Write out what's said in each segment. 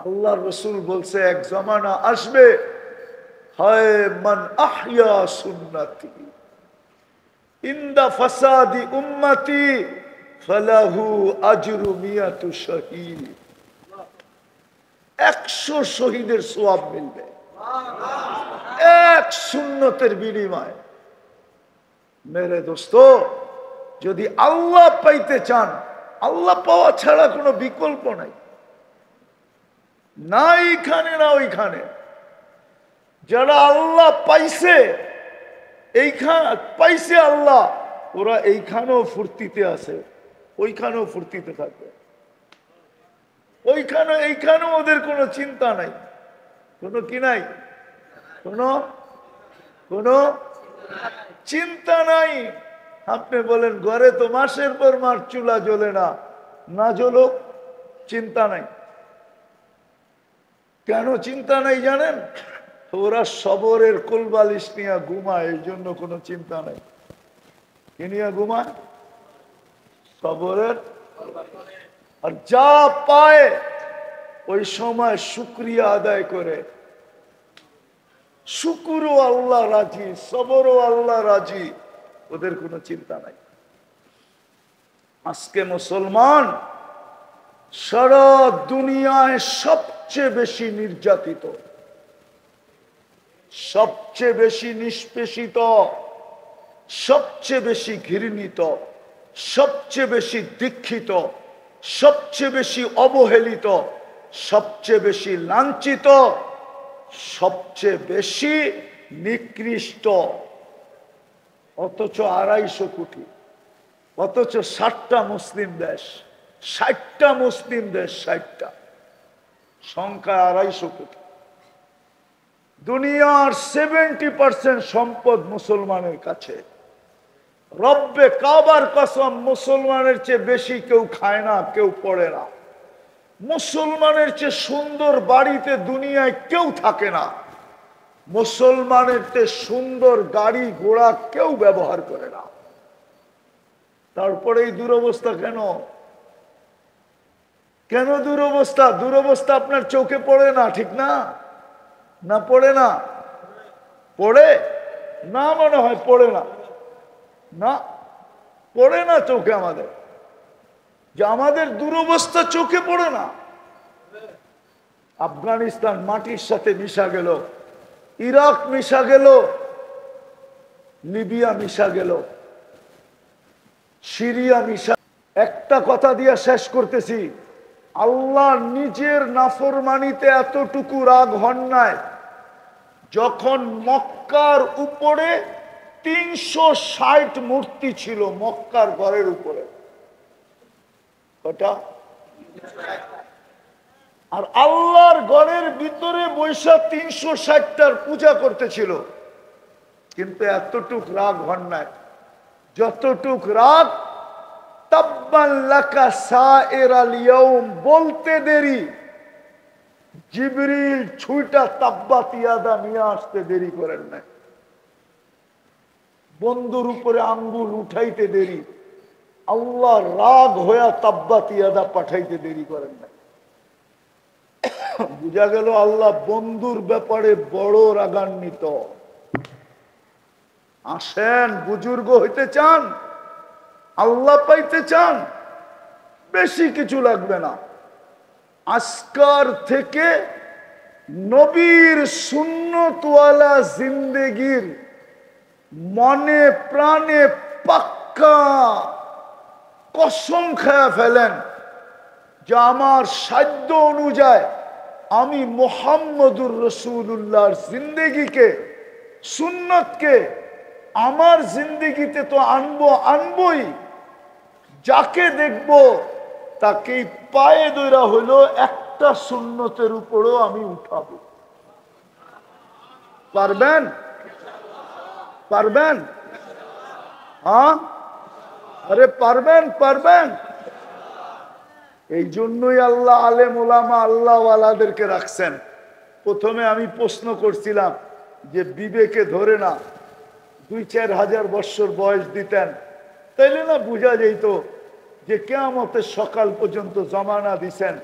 আল্লাহ রসুল বলছে এক জমানা আসবে, হায় মান আহইয়া সুন্নতি ইনদা ফাসাদি উম্মতি ফালাহু আজরু মিয়াতু শহীদ। 100 শহীদের সওয়াব মিলবে এক সুন্নতের বিনিময়ে। মেরে দোস্ত, যদি আল্লাহ পাইতে চান, আল্লাহ পাওয়া ছাড়া কোনো বিকল্প নাই, না এইখানে না ওইখানে। যারা আল্লাহ পাইছে, এইখানে পাইছে আল্লাহ, ওরা এইখানেও ফুর্তিতে আছে, ওইখানেও ফুর্তিতে থাকবে। ওইখানে এইখানেও ওদের কোনো চিন্তা নাই, কোনো কি নাই, কোনো কোনো চিন্তা নাই। আপনি বলেন ঘরে তো মাসের পর মাস চুলা জ্বলে না, না জ্বলুক, চিন্তা নাই। কেন চিন্তা নাই জানেন? ওরা সবরের কোলবালিশ নিয়ে ঘুমায়, এই জন্য কোনো চিন্তা নাই। কি নিয়ে ঘুমায়? সবরের। আর যা পায় ওই সময় শুকরিয়া আদায় করে। শুকুরও আল্লাহ রাজি, সবরও আল্লাহ রাজি, ওদের কোনো চিন্তা নাই। আজকে মুসলমান সারা দুনিয়ায় সবচেয়ে বেশি নির্যাতিত, সবচেয়ে বেশি নিষ্পেষিত, সবচেয়ে বেশি ঘৃণিত, সবচেয়ে বেশি দীক্ষিত, সবচেয়ে বেশি অবহেলিত, সবচেয়ে বেশি লাঞ্ছিত, সবচেয়ে বেশি নিকৃষ্ট। অথচ 250 কোটি, অথচ 60টা মুসলিম দেশ, 60টা মুসলিম দেশ, 60টা, সংখ্যা 250 কোটি। দুনিয়ার 70% সম্পদ মুসলমানের কাছে। রব্বে কাবার কসম, মুসলমানের চেয়ে বেশি কেউ খায় না, কেউ পড়ে না। মুসলমানের চেয়ে সুন্দর বাড়িতে দুনিয়ায় কেউ থাকে না। মুসলমানের চেয়ে সুন্দর গাড়ি ঘোড়া কেউ ব্যবহার করে না। তারপরে এই দুরবস্থা কেন? কেন দুরবস্থা? দুরবস্থা আপনার চোখে পড়ে না, ঠিক না? না পড়ে না? পড়ে না, মনে হয় পড়ে না। না পড়ে না চোখে আমাদের, যে আমাদের দুরবস্থা চোখে পড়ে না। আফগানিস্তান মাটির সাথে মিশা গেল, ইরাক মিশা গেল, লিবিয়া মিশা গেল, সিরিয়া মিশা। একটা কথা দিয়ে শেষ করতেছি, আল্লাহ নিজের নাফরমানিতে এতটুকু রাগ হন নাই, যখন মক্কার উপরে 360 মূর্তি ছিল, মক্কার ঘরের উপরে। কটা? আর আল্লাহর ঘরের ভিতরে বৈশা 360টার পূজা করতেছিল, কিন্তু এতটুক রাগ হন নাই যতটুক রাগ তাব্বান লাকা সাইরাল ইয়াউম বলতে দেরি, জিবরিল ছুঁটা তাব্বাত ইয়াদা নিয়ে আসতে দেরি করেন নাই, বন্ধুর উপরে আঙ্গুল উঠাইতে দেরি, আল্লাহ রাগ হইয়া তাব্বাত ইয়াদা পাঠাইতে দেরি করেন নাই। বুঝা গেল আল্লাহ বন্ধুর ব্যাপারে বড় রাগান্বিত। আসেন, বুজুর্গ হইতে চান, আল্লাহ পাইতে চান, বেশি কিছু লাগবে না। আজকার থেকে নবীর সুন্নতওয়ালা জিন্দেগির মনে প্রাণে পাক্কা কসম খায়া ফেলেন যে আমার সাধ্য অনুযায়ী আমি মুহাম্মদুর রাসূলুল্লাহর জিন্দেগিকে, সুন্নতকে আমার জিন্দেগিতে তো আনবই। যাকে দেখব তাকেই পায়ে ধরা হইলো একটা সুন্নতের উপরও আমি উঠাবো। পারবেন? পারবেন? হ্যাঁ, আরে পারবেন, পারবেন। এই জন্যই আল্লাহ আলেম ওলামা আল্লাহওয়ালাদেরকে রাখছেন। প্রথমে আমি প্রশ্ন করছিলাম যে বিবেকে ধরে না 2-4 হাজার বৎসর বয়স দিতেন, তাইলে না বোঝা যেত যে কিয়ামতের সকাল পর্যন্ত জমানা দিছেন,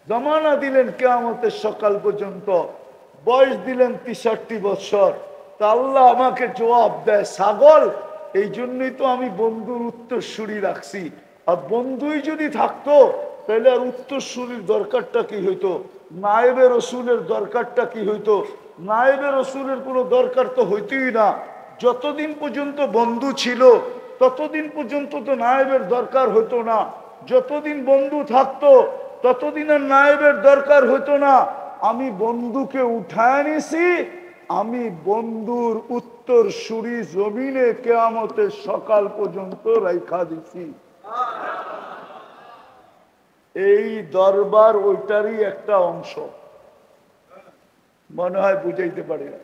জমানা দিলেন কিয়ামতের সকাল পর্যন্ত, বয়স দিলেন 63 বছর। তা আল্লাহ আমাকে জবাব দেয়, ছাগল, এই জন্যই তো আমি বন্ধুর উত্তরসূরি রাখছি। আর বন্ধুই যদি থাকতো তাহলে আর উত্তরসূরির দরকারটা কি হইতো, নায়েবে রসুলের দরকারটা কি হইতো? নায়েবে রসুলের কোনো দরকার তো হইতই না। যতদিন পর্যন্ত বন্ধু ছিল ততদিন পর্যন্ত তো নায়েবের দরকার হতো না। যতদিন বন্ধু থাকতো ততদিন আর নায়েবের দরকার হতো না। আমি বন্ধুকে উঠায় নিছি, আমি বন্ধুর উত্তরসূরি জমিনে কিয়ামতের সকাল পর্যন্ত রাইখা দিছি। এই দরবার ওইটারই একটা অংশ, মনে হয় বুঝাইতে পারি না।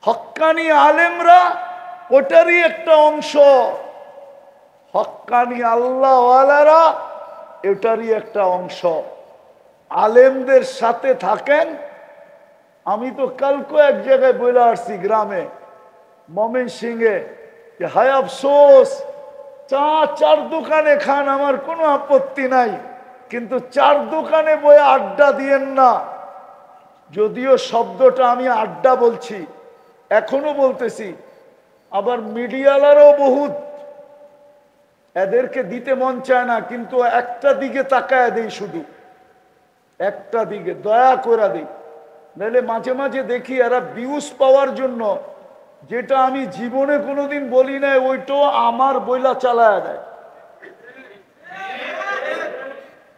হক্কানি আলেমরা ওটারই একটা অংশ, হক্কানি আল্লাহওয়ালারা এটারই একটা অংশ। আলেমদের সাথে থাকেন। আমি তো কালকে এক জায়গায় বলে আসছি গ্রামে ময়মনসিংহে, যে হায় আফসোস, চার দোকানে খান আমার কোনো আপত্তি নাই, কিন্তু 4 দোকানে বয়ে আড্ডা দিয়েন না। যদিও শব্দটা আমি আড্ডা বলছি, এখনো বলতেছি, আবার মিডিয়ালারও বহুত, এদেরকে দিতে মন চায় না, কিন্তু একটা দিকে তাকায় দেই, শুধু একটা দিকে দয়া করে দিই। নাহলে মাঝে মাঝে দেখি এরা ভিউজ পাওয়ার জন্য যেটা আমি জীবনে কোনোদিন বলি নাই ওইটাও আমার বইলা চালায় দেয়।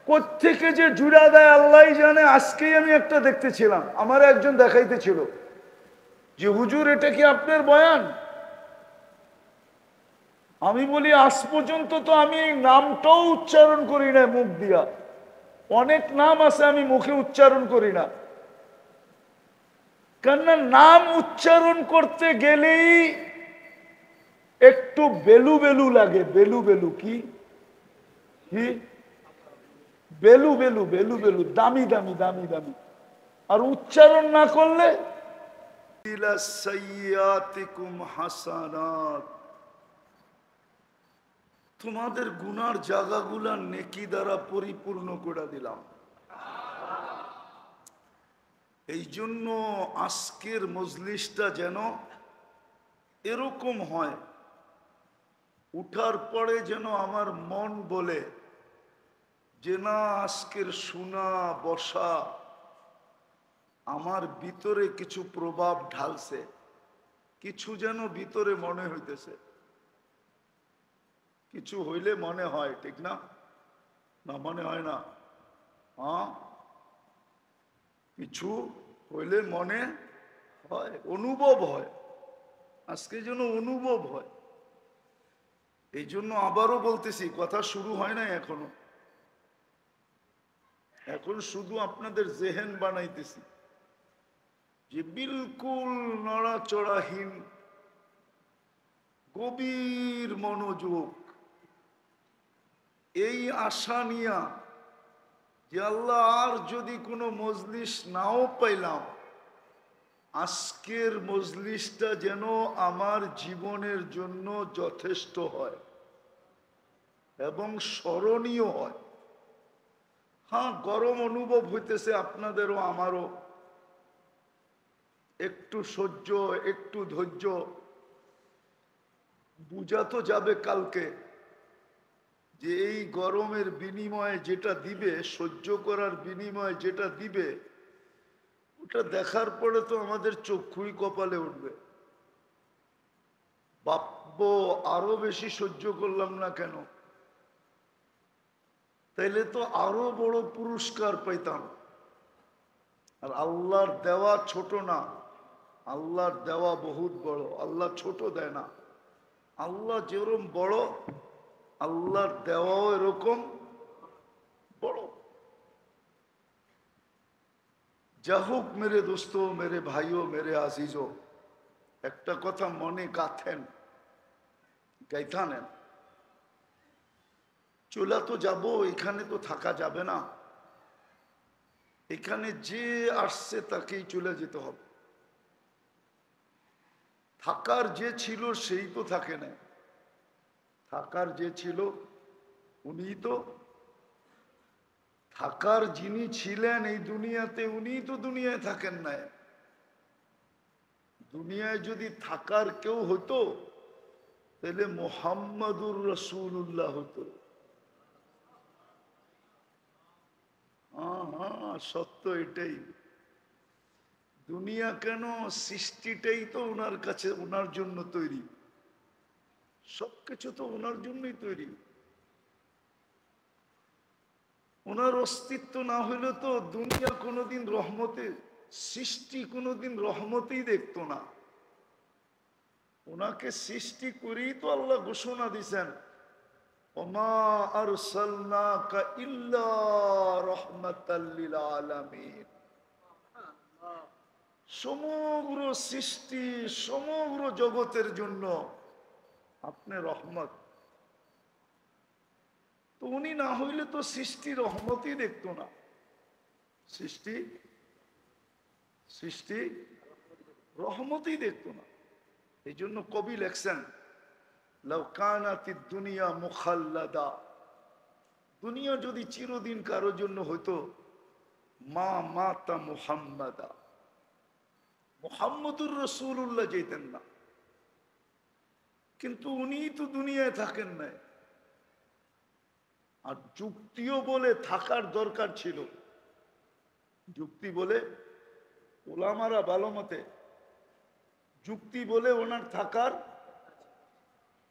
কোত্থেকে যে জুড়া দেয় আল্লাহ জানে। আজকেই আমি একটা দেখতেছিলাম, আমার একজন দেখাইতেছিল যে হুজুর এটা কি আপনার বয়ান? আমি বলি আজ পর্যন্ত তো আমি এই নামটাও উচ্চারণ করি না মুখ দিয়া। অনেক নাম আছে আমি মুখে উচ্চারণ করি না, কেননা নাম উচ্চারণ করতে গেলেই একটু বেলু বেলু লাগে। বেলু বেলু কি কি বেলু বেলু বেলু বেলু, দামি দামি দামি দামি। আর উচ্চারণ না করলে হাসানাত, তোমাদের গুনার জায়গাগুলা নেকি দ্বারা পরিপূর্ণ করে দিলাম। এই জন্য আজকের মজলিসটা যেন এরকম হয়, উঠার পরে যেন আমার মন বলে যে না, আজকের শোনা বসা আমার ভিতরে কিছু প্রভাব ঢালছে, কিছু যেন ভিতরে মনে হইতেছে। কিছু হইলে মনে হয়, ঠিক না? না মনে হয় না? হ্যাঁ, কিছু হইলে মনে হয়, অনুভব হয়। আজকে যেন অনুভব হয়। এই জন্য আবারও বলতেছি, কথা শুরু হয় না এখনো, এখন শুধু আপনাদের জেহেন বানাইতেছি যে বিলকুল নড়াচড়াহীন গভীর মনোযোগ, এই আশা নিয়া যে আল্লাহ আর যদি কোনো মজলিস নাও পাইলাম, আজকের মজলিসটা যেন আমার জীবনের জন্য যথেষ্ট হয় এবং স্মরণীয় হয়। হ্যাঁ, গরম অনুভব হইতেছে আপনাদেরও আমারও, একটু সহ্য, একটু ধৈর্য। বুঝা তো যাবে কালকে যে এই গরমের বিনিময়ে যেটা দিবে, সহ্য করার বিনিময়ে যেটা দিবে, ওটা দেখার পরে তো আমাদের চক্ষুই কপালে উঠবে। ভাববো আরো বেশি সহ্য করলাম না কেন, তাইলে তো আরো বড় পুরস্কার পাইতাম। আর আল্লাহর দেওয়া ছোট না, আল্লাহর দেওয়া বহুত বড়। আল্লাহ ছোট দেয় না, আল্লাহ যেরকম বড় আল্লাহর দেওয়াও এরকম বড়। যা হোক মেরে দোস্ত, মেরে ভাইও, মেরে আজিজও, একটা কথা মনে গাথেন, গাইথানেন, চলে তো যাব, এখানে তো থাকা যাবে না। এখানে যে আসছে তাকেই চলে যেতে হবে। থাকার যে ছিল সেই তো থাকে না, থাকার যে ছিল উনি তো থাকার যিনি ছিলেন এই দুনিয়াতে উনি তো দুনিয়ায় থাকেন নাই। দুনিয়ায় যদি থাকার কেউ হতো তাহলে মুহাম্মাদুর রাসূলুল্লাহ হতো। হ্যাঁ হ্যাঁ, সত্য এটাই। দুনিয়া কেন, সৃষ্টিটাই তো ওনার কাছে, ওনার জন্য তৈরি। সবকিছু তো ওনার জন্যই তৈরি। ওনার অস্তিত্ব না হইলে তো দুনিয়া কোনোদিন রহমতে, সৃষ্টি কোনোদিন রহমতেই দেখতো না। ওনাকে সৃষ্টি করেই তো আল্লাহ ঘোষণা দিছেন, ওমা আরসালনাকা ইল্লা রাহমাতাল লিল আলামিন। সমগ্র সৃষ্টি, সমগ্র জগতের জন্য আপনি রহমত। তো উনি না হইলে তো সৃষ্টি রহমতই দেখতো না। সৃষ্টি সৃষ্টি রহমতই দেখতো না। এই জন্য কবি লেখছেন, লাউ কানাতিদ দুনিয়া মুখাল্লাদা, দুনিয়া যদি চিরদিন কারোর জন্য হইতো, মা মাতা মুহাম্মাদা, মুহাম্মদুর রাসূলুল্লাহ যেতেন না। কিন্তু উনি তো দুনিয়ায় থাকেন নাই। আর যুক্তিও বলে থাকার দরকার ছিল। যুক্তি বলে ওলামারা ভালো মতে যুক্তি বলে ওনার থাকার,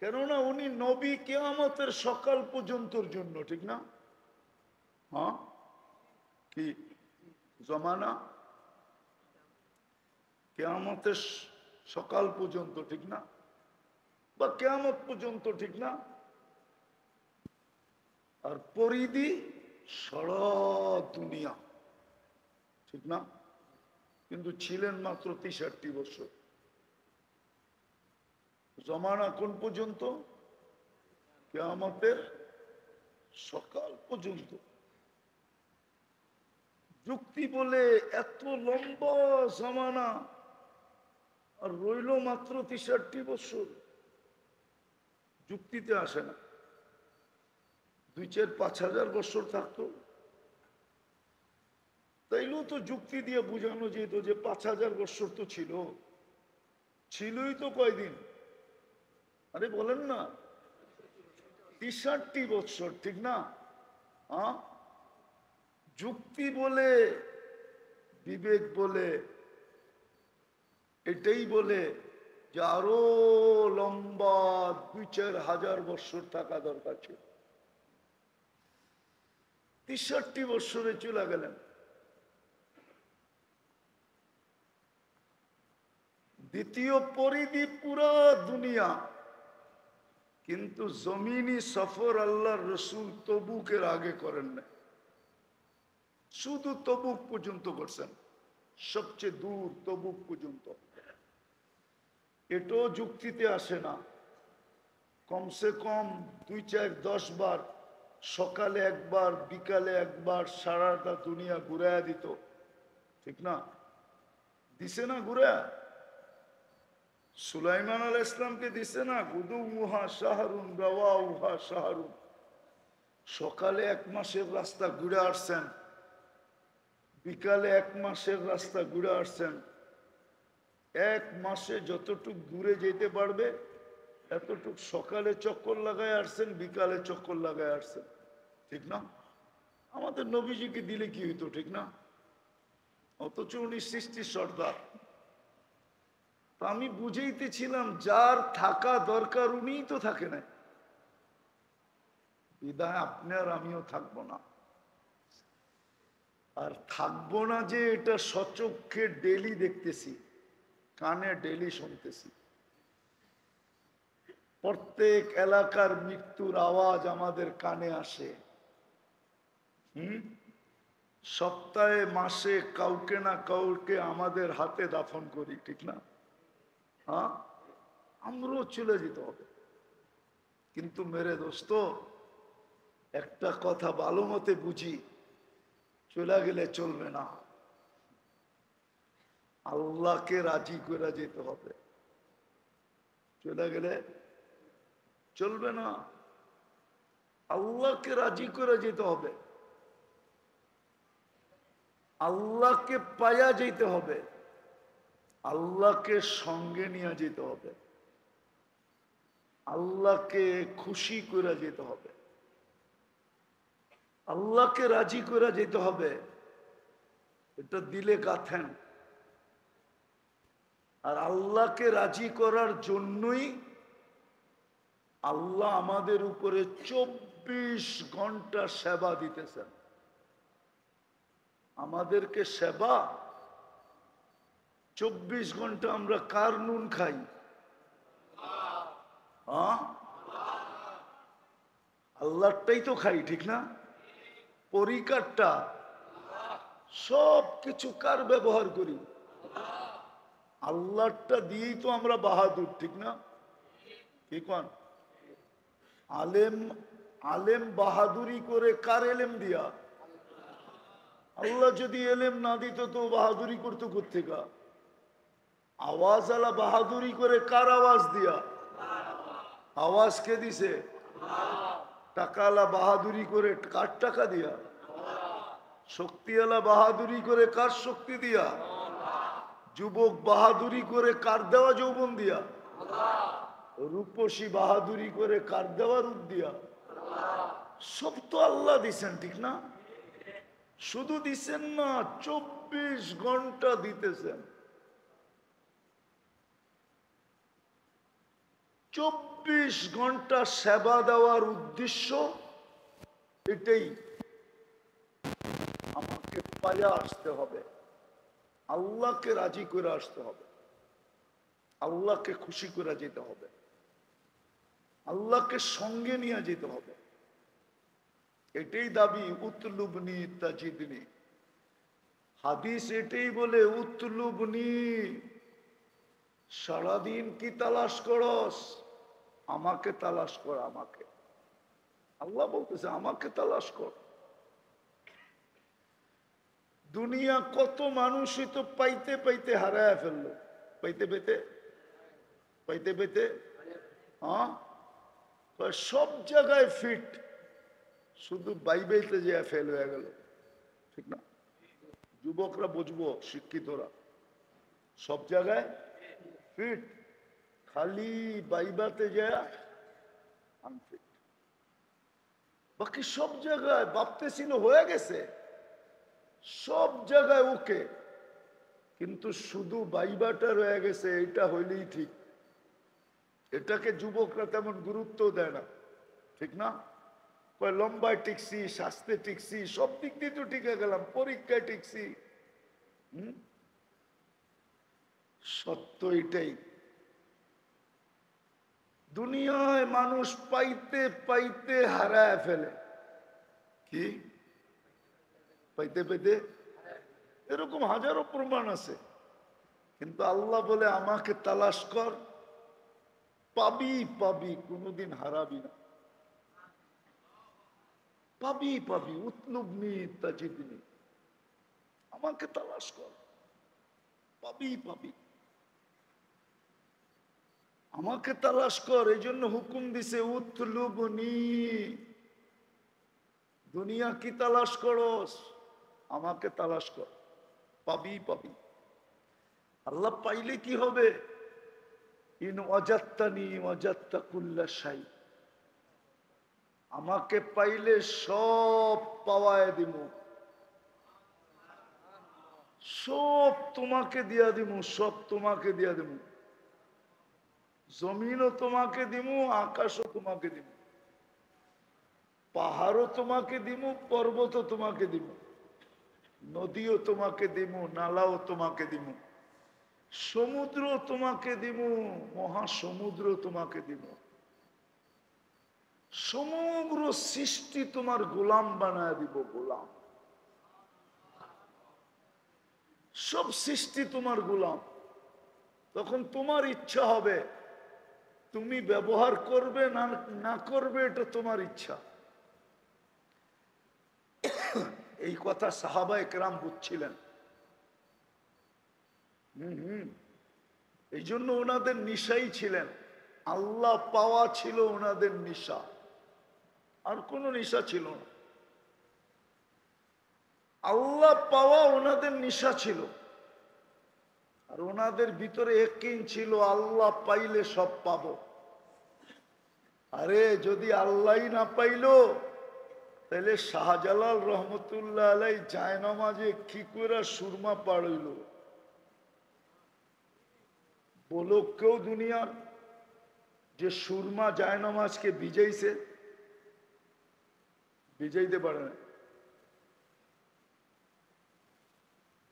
কেননা উনি নবী কিয়ামতের সকাল পর্যন্তর জন্য, ঠিক না? হ্যাঁ, কি জমানা কিয়ামতের সকাল পর্যন্ত, ঠিক না? বা কিয়ামত পর্যন্ত, ঠিক না? আর পরিধি সারা দুনিয়া, ঠিক না? কিন্তু ছিলেন মাত্র 63 বছর। জমানা কোন পর্যন্ত? কিয়ামতের সকাল পর্যন্ত। যুক্তি বলে এত লম্বা জমানা আর রইল মাত্র 63 বছর। যুক্তিতে আসে না। 2-4-5 হাজার বছর থাকতো, তাইলেও তো যুক্তি দিয়ে বোঝানো যেত যে 5,000 বছর তো ছিল। ছিলই তো কয়দিন? আরে বলেন না, 63 বছর, ঠিক না? হ্যাঁ, যুক্তি বলে, বিবেক বলে, এটাই বলে যে আরো লম্বা 2-4 হাজার বছর থাকা দরকার ছিল। 63 বছরে চলে গেলেন। দ্বিতীয় পরিধি পুরা দুনিয়া, কিন্তু জমিনি সফর আল্লাহর রসুল তবুকের আগে করেন না। শুধু তবুক পর্যন্ত করছেন, সবচেয়ে দূর তবুক পর্যন্ত। এটাও যুক্তিতে আসে না। কমসে কম 2-4-10 বার, সকালে একবার, বিকালে একবার সারাটা দুনিয়া ঘুরাইয়া দিত, ঠিক না? দিছে না ঘুরা? সুলাইমান আলাইহিস ইসলামকে দিছে না, গুদুউহা শাহরুন রাওয়াউহা শাহরুন। সকালে 1 মাসের রাস্তা ঘুরে আসছেন, বিকালে 1 মাসের রাস্তা ঘুরে আসছেন। 1 মাসে যতটুক ঘুরে যেতে পারবে এতটুক সকালে চক্কর লাগায় আসছেন, বিকালে চক্কর লাগায় আসছেন, ঠিক না? আমাদের নবীজিকে দিলে কি হইতো, ঠিক না? অথচ উনি সৃষ্টির সর্দার। তো আমি বুঝাইতেছিলাম, যার থাকা দরকার উনিই তো থাকে না। বিদায় আপনি আর আমিও থাকবো না। আর থাকবো না যে এটা সচক্ষে ডেলি দেখতেছি, কানে ডেলি শুনতেছি। প্রত্যেক এলাকার মৃত্যুর আওয়াজ আমাদের কানে আসে। সপ্তাহে মাসে কাউকে না কাউকে আমাদের হাতে দাফন করি, ঠিক না? হ্যাঁ, আমরাও চলে যেতে হবে। কিন্তু মেরে দোস্ত, একটা কথা ভালো মতে বুঝি, চলে গেলে চলবে না, আল্লাহকে রাজি করে যেতে হবে। চলে গেলে চলবে না, আল্লাহকে রাজি করে যেতে হবে। আল্লাহকে পায়া যেতে হবে, আল্লাহকে সঙ্গে নিয়ে যেতে হবে, আল্লাহকে খুশি করে যেতে হবে, আল্লাহকে রাজি করে যেতে হবে। এটা দিলে গাথেন। আর আল্লাহকে রাজি করার জন্যই আল্লাহ আমাদের উপরে 24 ঘন্টা সেবা দিতেছেন। আমাদেরকে সেবা 24 ঘন্টা। আমরা কার নুন খাই? হ্যাঁ, আল্লাহটাই তো খাই, ঠিক না? পরিকারটা সব কিছু কার ব্যবহার করি? আল্লাহটা দিয়েই তো আমরা বাহাদুর, ঠিক না? কি কোন? আলেম, আলেম বাহাদুরি করে কার এলেম দিয়া? আল্লাহ যদি এলেম না দিত তো বাহাদুরি করতো কোত্থেকা? আওয়াজ আলা বাহাদুরি করে কার আওয়াজ দিয়া? আওয়াজ কে দিছে? টাকালা বাহাদুরি করে কার টাকা দিয়া? শক্তিওয়ালা বাহাদুরি করে কার শক্তি দিয়া? যুবক বাহাদুরি করে কার দেওয়া যৌবন দিয়া? রূপসী বাহাদুরি করে কার দেওয়া রূপ দিয়া? সব তো আল্লাহ দিছেন, ঠিক না? শুধু দিছেন না, 24 ঘন্টা দিতেছেন। 24 ঘন্টা সেবা দেওয়ার উদ্দেশ্য এটাই। আমাকে পায়া আসতে হবে, আল্লাহকে রাজি করে আসতে হবে, আল্লাহকে খুশি করে যেতে হবে, আল্লাহকে সঙ্গে নিয়ে যেতে হবে। এটাই দাবি উতলুবনি তাজিদনি। হাদিস এটাই বলে, উতলুবনি, সারাদিন কি তালাশ করস? আমাকে তালাশ কর, আমাকে। আল্লাহ বলতেছে আমাকে তালাশ কর। দুনিয়া কত মানুষই তো পাইতে পাইতে হারায় ফেললো। পাইতে পেতে পাইতে পেতে, হ্যাঁ, সব জায়গায় ফিট, শুধু বাইবেলতে যে ফেল হয়ে গেল, ঠিক না? যুবকরা বুঝবো, শিক্ষিতরা, সব জায়গায় ফিট, খালি বাইবাতে যায় আনফিট। বাকি সব জায়গায় ভাবতেছিল হয়ে গেছে, সব জায়গায় ওকে, কিন্তু শুধু বাইবাটা রয়ে গেছে, এটা হইলেই ঠিক। এটাকে যুবকরা তেমন গুরুত্ব দেয় না, ঠিক না? লম্বায় টিকছি, স্বাস্থ্যে টিকছি, সব দিক দিয়ে তো টিকে গেলাম, পরীক্ষায় টিকছি। সত্য এটাই। দুনিয়ায় মানুষ পাইতে পাইতে হারায় ফেলে। কি পাইতে পাইতে? এরকম হাজারো প্রমাণ আছে। কিন্তু আল্লাহ বলে আমাকে তালাশ কর, পাবি, পাবি, কোনোদিন হারাবি না। পাবি, পাবি, উতলুবনি তাজিদনি। আমাকে তালাশ কর, পাবি, পাবি। আমাকে তালাশ কর, এই জন্য হুকুম দিছে উতলুবনি। দুনিয়া কি তালাশ করস? আমাকে তালাশ কর, পাবি, পাবি। আল্লাহ পাইলে কি হবে? ইন ওয়াজাত্তানি ওয়াজাত্তা কুল্লা শাই। আমাকে পাইলে সব পাওয়ায় দিব, সব তোমাকে দিয়া দিব, সব তোমাকে দিয়া দিব। জমিনও তোমাকে দিব, আকাশও তোমাকে দিব, পাহাড়ও তোমাকে দিব, পর্বতও তোমাকে দিব, নদীও তোমাকে দিব, নালাও তোমাকে দিব, সমুদ্র তোমাকে দিব, মহাসমুদ্র তোমাকে দিব। সমগ্র সৃষ্টি তোমার গোলাম বানায় দিব, গোলাম। সব সৃষ্টি তোমার গোলাম। তখন তোমার ইচ্ছা হবে, তুমি ব্যবহার করবে না না করবে, এটা তোমার ইচ্ছা। এই কথা সাহাবা একরাম বুঝছিলেন। এই জন্য ওনাদের নিশাই ছিলেন, আল্লাহ পাওয়া ছিল ওনাদের নিশা, আর কোনো নিশা ছিল না। আল্লাহ পাওয়া ওনাদের নেশা ছিল, আর ওনাদের ভিতরে ইয়াকিন ছিল আল্লাহ পাইলে সব পাবো। আরে যদি আল্লাহ না পাইলো তাহলে শাহজালাল রহমতুল্লাহ আলাই জায়নামাজে কি করে সুরমা পাড়ইল? বলো কেউ দুনিয়ার যে সুরমা জায়নামাজকে ভিজাইছে? ভিজাইতে পারে না।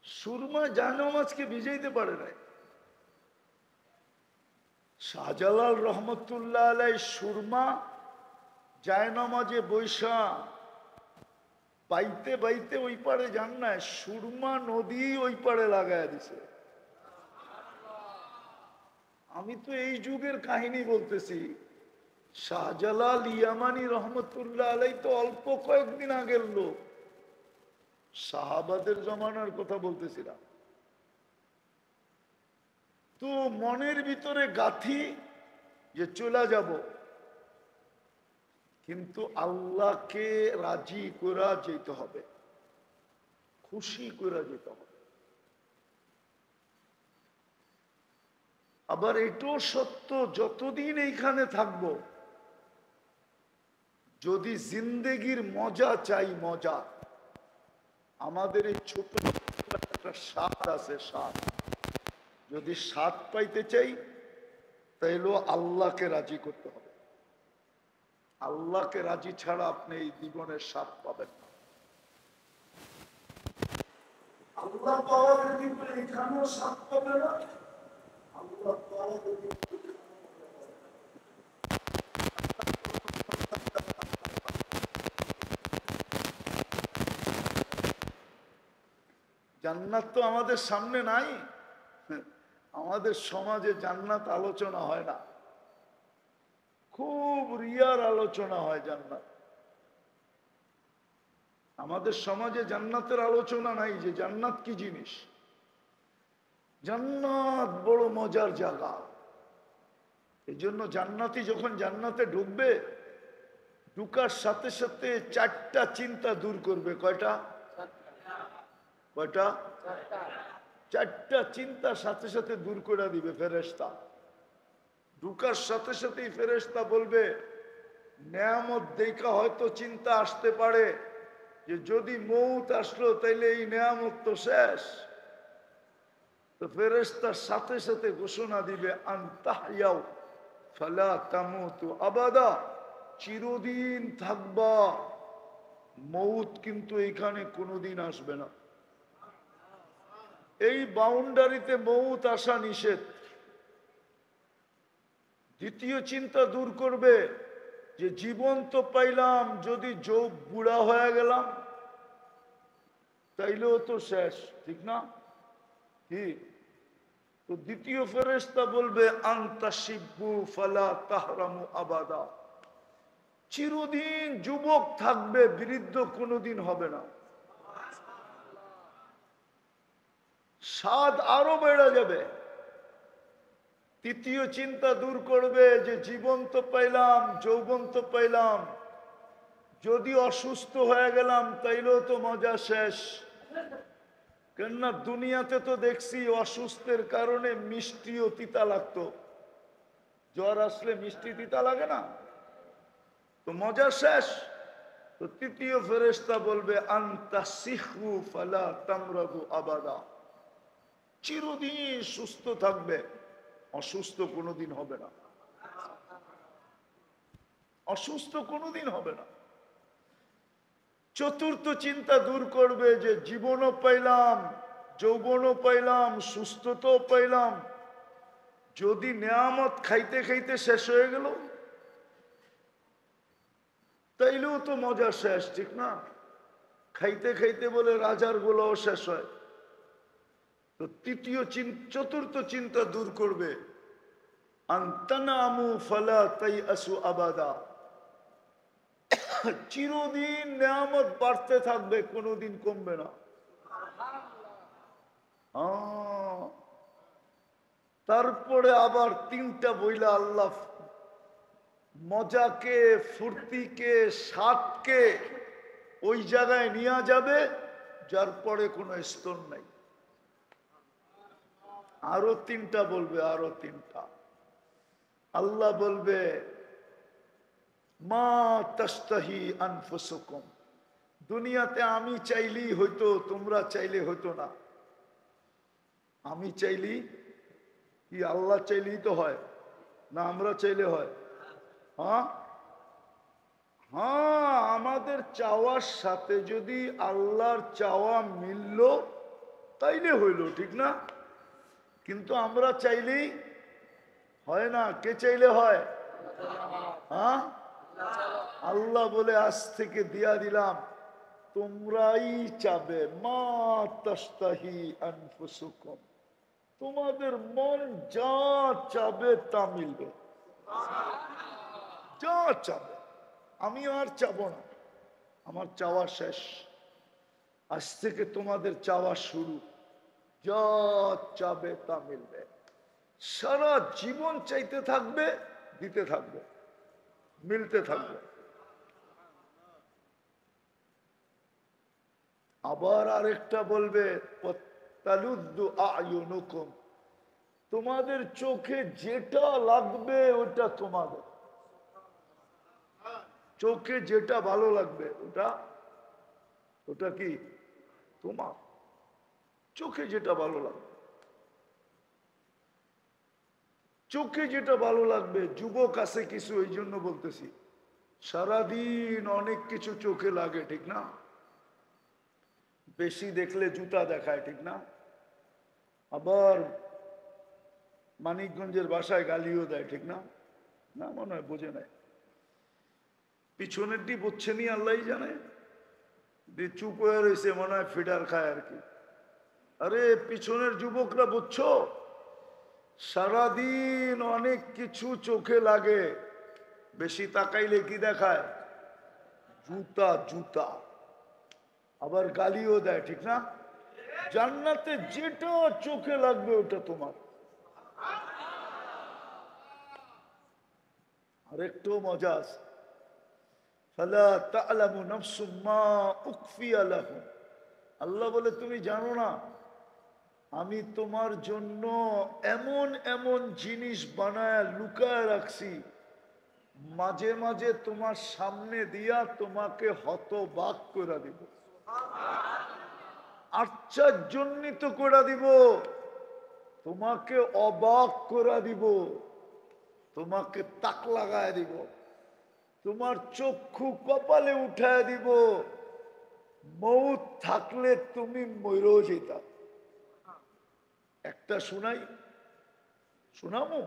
সুরমা জায়নামাজকে ভিজাইতে পারে না। শাহজালাল রহমতুল্লাহ আলাই সুরমা জায়নামাজে বৈশা পাইতে পাইতে ওই পারে যান না, সুরমা নদী ওই পারে লাগায় দিছে। আমি তো এই যুগের কাহিনী বলতেছি। শাহজালাল ইয়ামানি রহমতুল্লাহ আলাই তো অল্প কয়েকদিন আগের লোক, সাহাবাদের জমানার কথা বলতেছিলাম। তো মনের ভিতরে গাথি যে চলে যাব, কিন্তু আল্লাহকে রাজি করা যেতে হবে, খুশি করা যেতে হবে। আবার এটাও সত্য, যতদিন এইখানে থাকব, যদি জিন্দেগির মজা চাই, মজা, আমাদের এই ছোট একটা স্বাদ আছে, স্বাদ, যদি স্বাদ পাইতে চাই তাইলে আল্লাহকে রাজি করতে হবে। আল্লাহকে রাজি ছাড়া আপনি এই জীবনের স্বাদ পাবেন না। আল্লাহ পাওয়া যদি এখানেও স্বাদ পাবে না, আল্লাহ পাওয়া যদি জান্নাত তো আমাদের সামনে নাই। আমাদের সমাজে জান্নাত আলোচনা হয় না, খুব রিয়ার আলোচনা হয় জান্নাত। আমাদের সমাজে জান্নাতের আলোচনা নাই, যে জান্নাত কি জিনিস। জান্নাত বড় মজার জায়গা। এই জন্য জান্নাতি যখন জান্নাতে ঢুকবে, ঢুকার সাথে সাথে চারটা চিন্তা দূর করবে। কয়টা? কয়টা? চারটা চিন্তা সাথে সাথে দূর করে দিবে ফেরেশতা। ঢুকার সাথে সাথেই ফেরেশতা বলবে, নেয়ামত দেখা হয়তো চিন্তা আসতে পারে যে যদি মৌত আসলো তাইলে এই নেয়ামত তো শেষ। তো ফেরেশতার সাথে সাথে ঘোষণা দিবে, আনতাহইয়াও ফালা তামুতু আবাদা, চিরদিন থাকবা, মৌত কিন্তু এখানে কোনোদিন আসবে না। এই বাউন্ডারিতে মৌত আসা নিষেধ। দ্বিতীয় চিন্তা দূর করবে যে জীবন তো পাইলাম, যদি বুড়া হয়ে গেলাম তাইলেও তো শেষ, ঠিক না? কি? তো দ্বিতীয় ফেরেশতা বলবে, আনতা শিব্বু ফালা তাহরামু আবাদা, চিরদিন যুবক থাকবে, বৃদ্ধ কোনোদিন হবে না। স্বাদ আরো বেড়ে যাবে। তৃতীয় চিন্তা দূর করবে যে জীবন তো পাইলাম, যৌবন তো পাইলাম, যদি অসুস্থ হয়ে গেলাম তাইলেও তো মজা শেষ। কেননা দুনিয়াতে তো দেখছি অসুস্থের কারণে মিষ্টিও তিতা লাগতো। জ্বর আসলে মিষ্টি তিতা লাগে না? তো মজা শেষ। তো তৃতীয় ফেরেশতা বলবে, আনতা সিহু ফালা তামরাদু আবাদা, চিরদিন সুস্থ থাকবে, অসুস্থ কোনোদিন হবে না, অসুস্থ কোনোদিন হবে না। চতুর্থ চিন্তা দূর করবে যে জীবনও পাইলাম, যৌবনও পাইলাম, সুস্থতাও পাইলাম, যদি নেয়ামত খাইতে খাইতে শেষ হয়ে গেল তাইলেও তো মজা শেষ, ঠিক না? খাইতে খাইতে বলে রাজার গোলাও শেষ হয়। তো চতুর্থ চিন্তা দূর করবে, আনতানামু ফালা তাইআসু আবাদা, চিরদিন নেয়ামত বাড়তে থাকবে, কোনোদিন কমবে না। তারপরে আবার তিনটা বইলা আল্লাহ মজাকে, ফুর্তিকে, স্বাদকে ওই জায়গায় নিয়ে যাবে যার পরে কোনো স্তর নাই। আরো তিনটা বলবে, আরো তিনটা। আল্লাহ বলবে মা তাস্তাহি আনফুসুকুম, দুনিয়াতে আমি চাইলেই হইতো, তোমরা চাইলে হইতো না। আমি চাইলেই কি আল্লাহ চাইলেই তো হয় না, আমরা চাইলে হয়? হ্যাঁ হ্যাঁ, আমাদের চাওয়ার সাথে যদি আল্লাহর চাওয়া মিলল তাইলে হইল, ঠিক না? কিন্তু আমরা চাইলেই হয় না। কে চাইলে হয়? হ্যাঁ, আল্লাহ বলে আজ থেকে দিয়া দিলাম তোমরাই চাবে, মা তাস্তাহি আনফুসুকুম, তোমাদের মন যা চাবে তা মিলবে। যা চাবে, আমি আর চাবো না, আমার চাওয়া শেষ। আজ থেকে তোমাদের চাওয়া শুরু, যা চাবে তা মিলবে। সারা জীবন চাইতে থাকবে, দিতে থাকবে, মিলতে থাকবে। আবার আরেকটা বলবে তালুদ্দু আয়ুনুকুম, তোমাদের চোখে যেটা লাগবে ওটা তোমাদের। চোখে যেটা ভালো লাগবে ওটা, ওটা কি তোমার। চোখে যেটা ভালো লাগবে, চোখে যেটা ভালো লাগবে। যুবক আছে কিছু, এই জন্য বলতেছি, সারাদিন অনেক কিছু চোখে লাগে, ঠিক না? বেশি দেখলে জুতা দেখায়, ঠিক না? আবার মানিকগঞ্জের বাসায় গালিও দেয়, ঠিক না? না মনে হয় বোঝে নাই। পিছনেরটি বুঝছেনি আল্লাহ জানে, চুপ হয়ে রয়েছে, মনে হয় ফিডার খায় আর কি। আরে পিছনের যুবকরা বুঝছো, সারাদিন অনেক কিছু চোখে লাগে, বেশি তাকাইলে কি দেখায়? জুতা জুতা। আবার গালিও দেয়, ঠিক না? জান্নাতে যেটা চোখে লাগবে ওটা তোমার। আরেকটু মজা আছে, ফালা তা'লামু নাফসুম মা উখফিয়া লাহুম, আল্লাহ বলে তুমি জানো না আমি তোমার জন্য এমন এমন জিনিস বানায় লুকায় রাখছি, মাঝে মাঝে তোমার সামনে দিয়া তোমাকে হতবাক করে দিব, আশ্চর্যান্বিত করে দিব, তোমাকে অবাক করে দিব, তোমাকে তাক লাগায় দিব, তোমার চক্ষু কপালে উঠায় দিব। মৌত থাকলে তুমি মরেও যেতা। একটা শুনাই, শোনামো?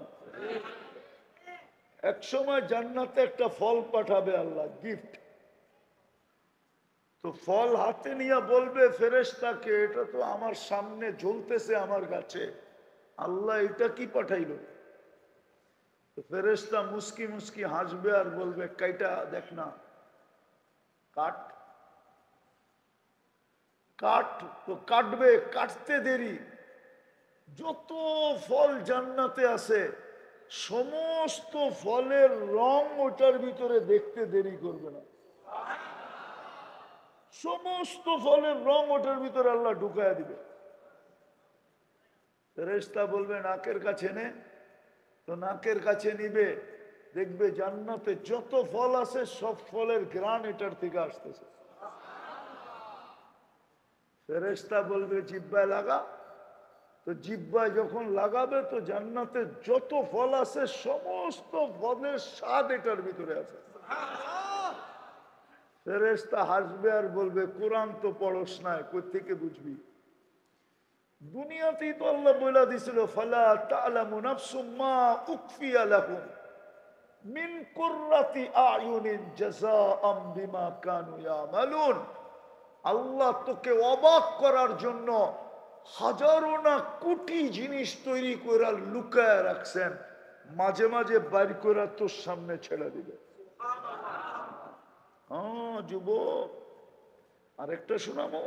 এক সময় জান্নাতে একটা ফল পাঠাবে আল্লাহ, গিফট। তো ফল হাতে নিয়ে বলবে ফেরেশতাকে, এটা তো আমার সামনে জ্বলতেছে আমার কাছে, আল্লাহ এটা কি পাঠাইল? তো ফেরেশতা মুস্কি মুস্কি হাসবে আর বলবে কাইটা দেখ না, কাট। কাট তো কাটবে, কাটতে দেরি। যত ফল জান্নাতে আছে সমস্ত ফলের রং ওটার ভিতরে দেখতে দেরি করবে না। সমস্ত ফলের রং ওটার ভিতরে আল্লাহ ঢুকায় দিবে। ফেরেশতা বলবে নাকের কাছে নে, তো নাকের কাছে নিবে, দেখবে জান্নাতে যত ফল আছে সব ফলের ঘ্রাণ এটার থেকে আসতেছে। ফেরেশতা বলবে জিহ্বায় লাগা, তো জিহ্বায় যখন লাগাবে তো জান্নাতে যত ফল আছে সমস্ত ফলের স্বাদ এটার ভিতরে আছে। ফেরেশতা হাসবে আর বলবে কোরআন তো পড়স নাই, কই থেকে বুঝবি? দুনিয়াতেই তো আল্লাহ বলে দিছিল ফালা তা'লামু নাফসুম মা উখফিয়া লাহুম মিন কুররাতি আয়ুনিন জাযাআম বিমা কানু ইয়ামালুন। আল্লাহ তোকে অবাক করার জন্য হাজারো না কোটি জিনিস তৈরি করে লুকায় রাখছেন, মাঝে মাঝে বাইর করে তোর সামনে ছেড়ে দিবে। হ্যাঁ যুবক, আরেকটা শোনাবো।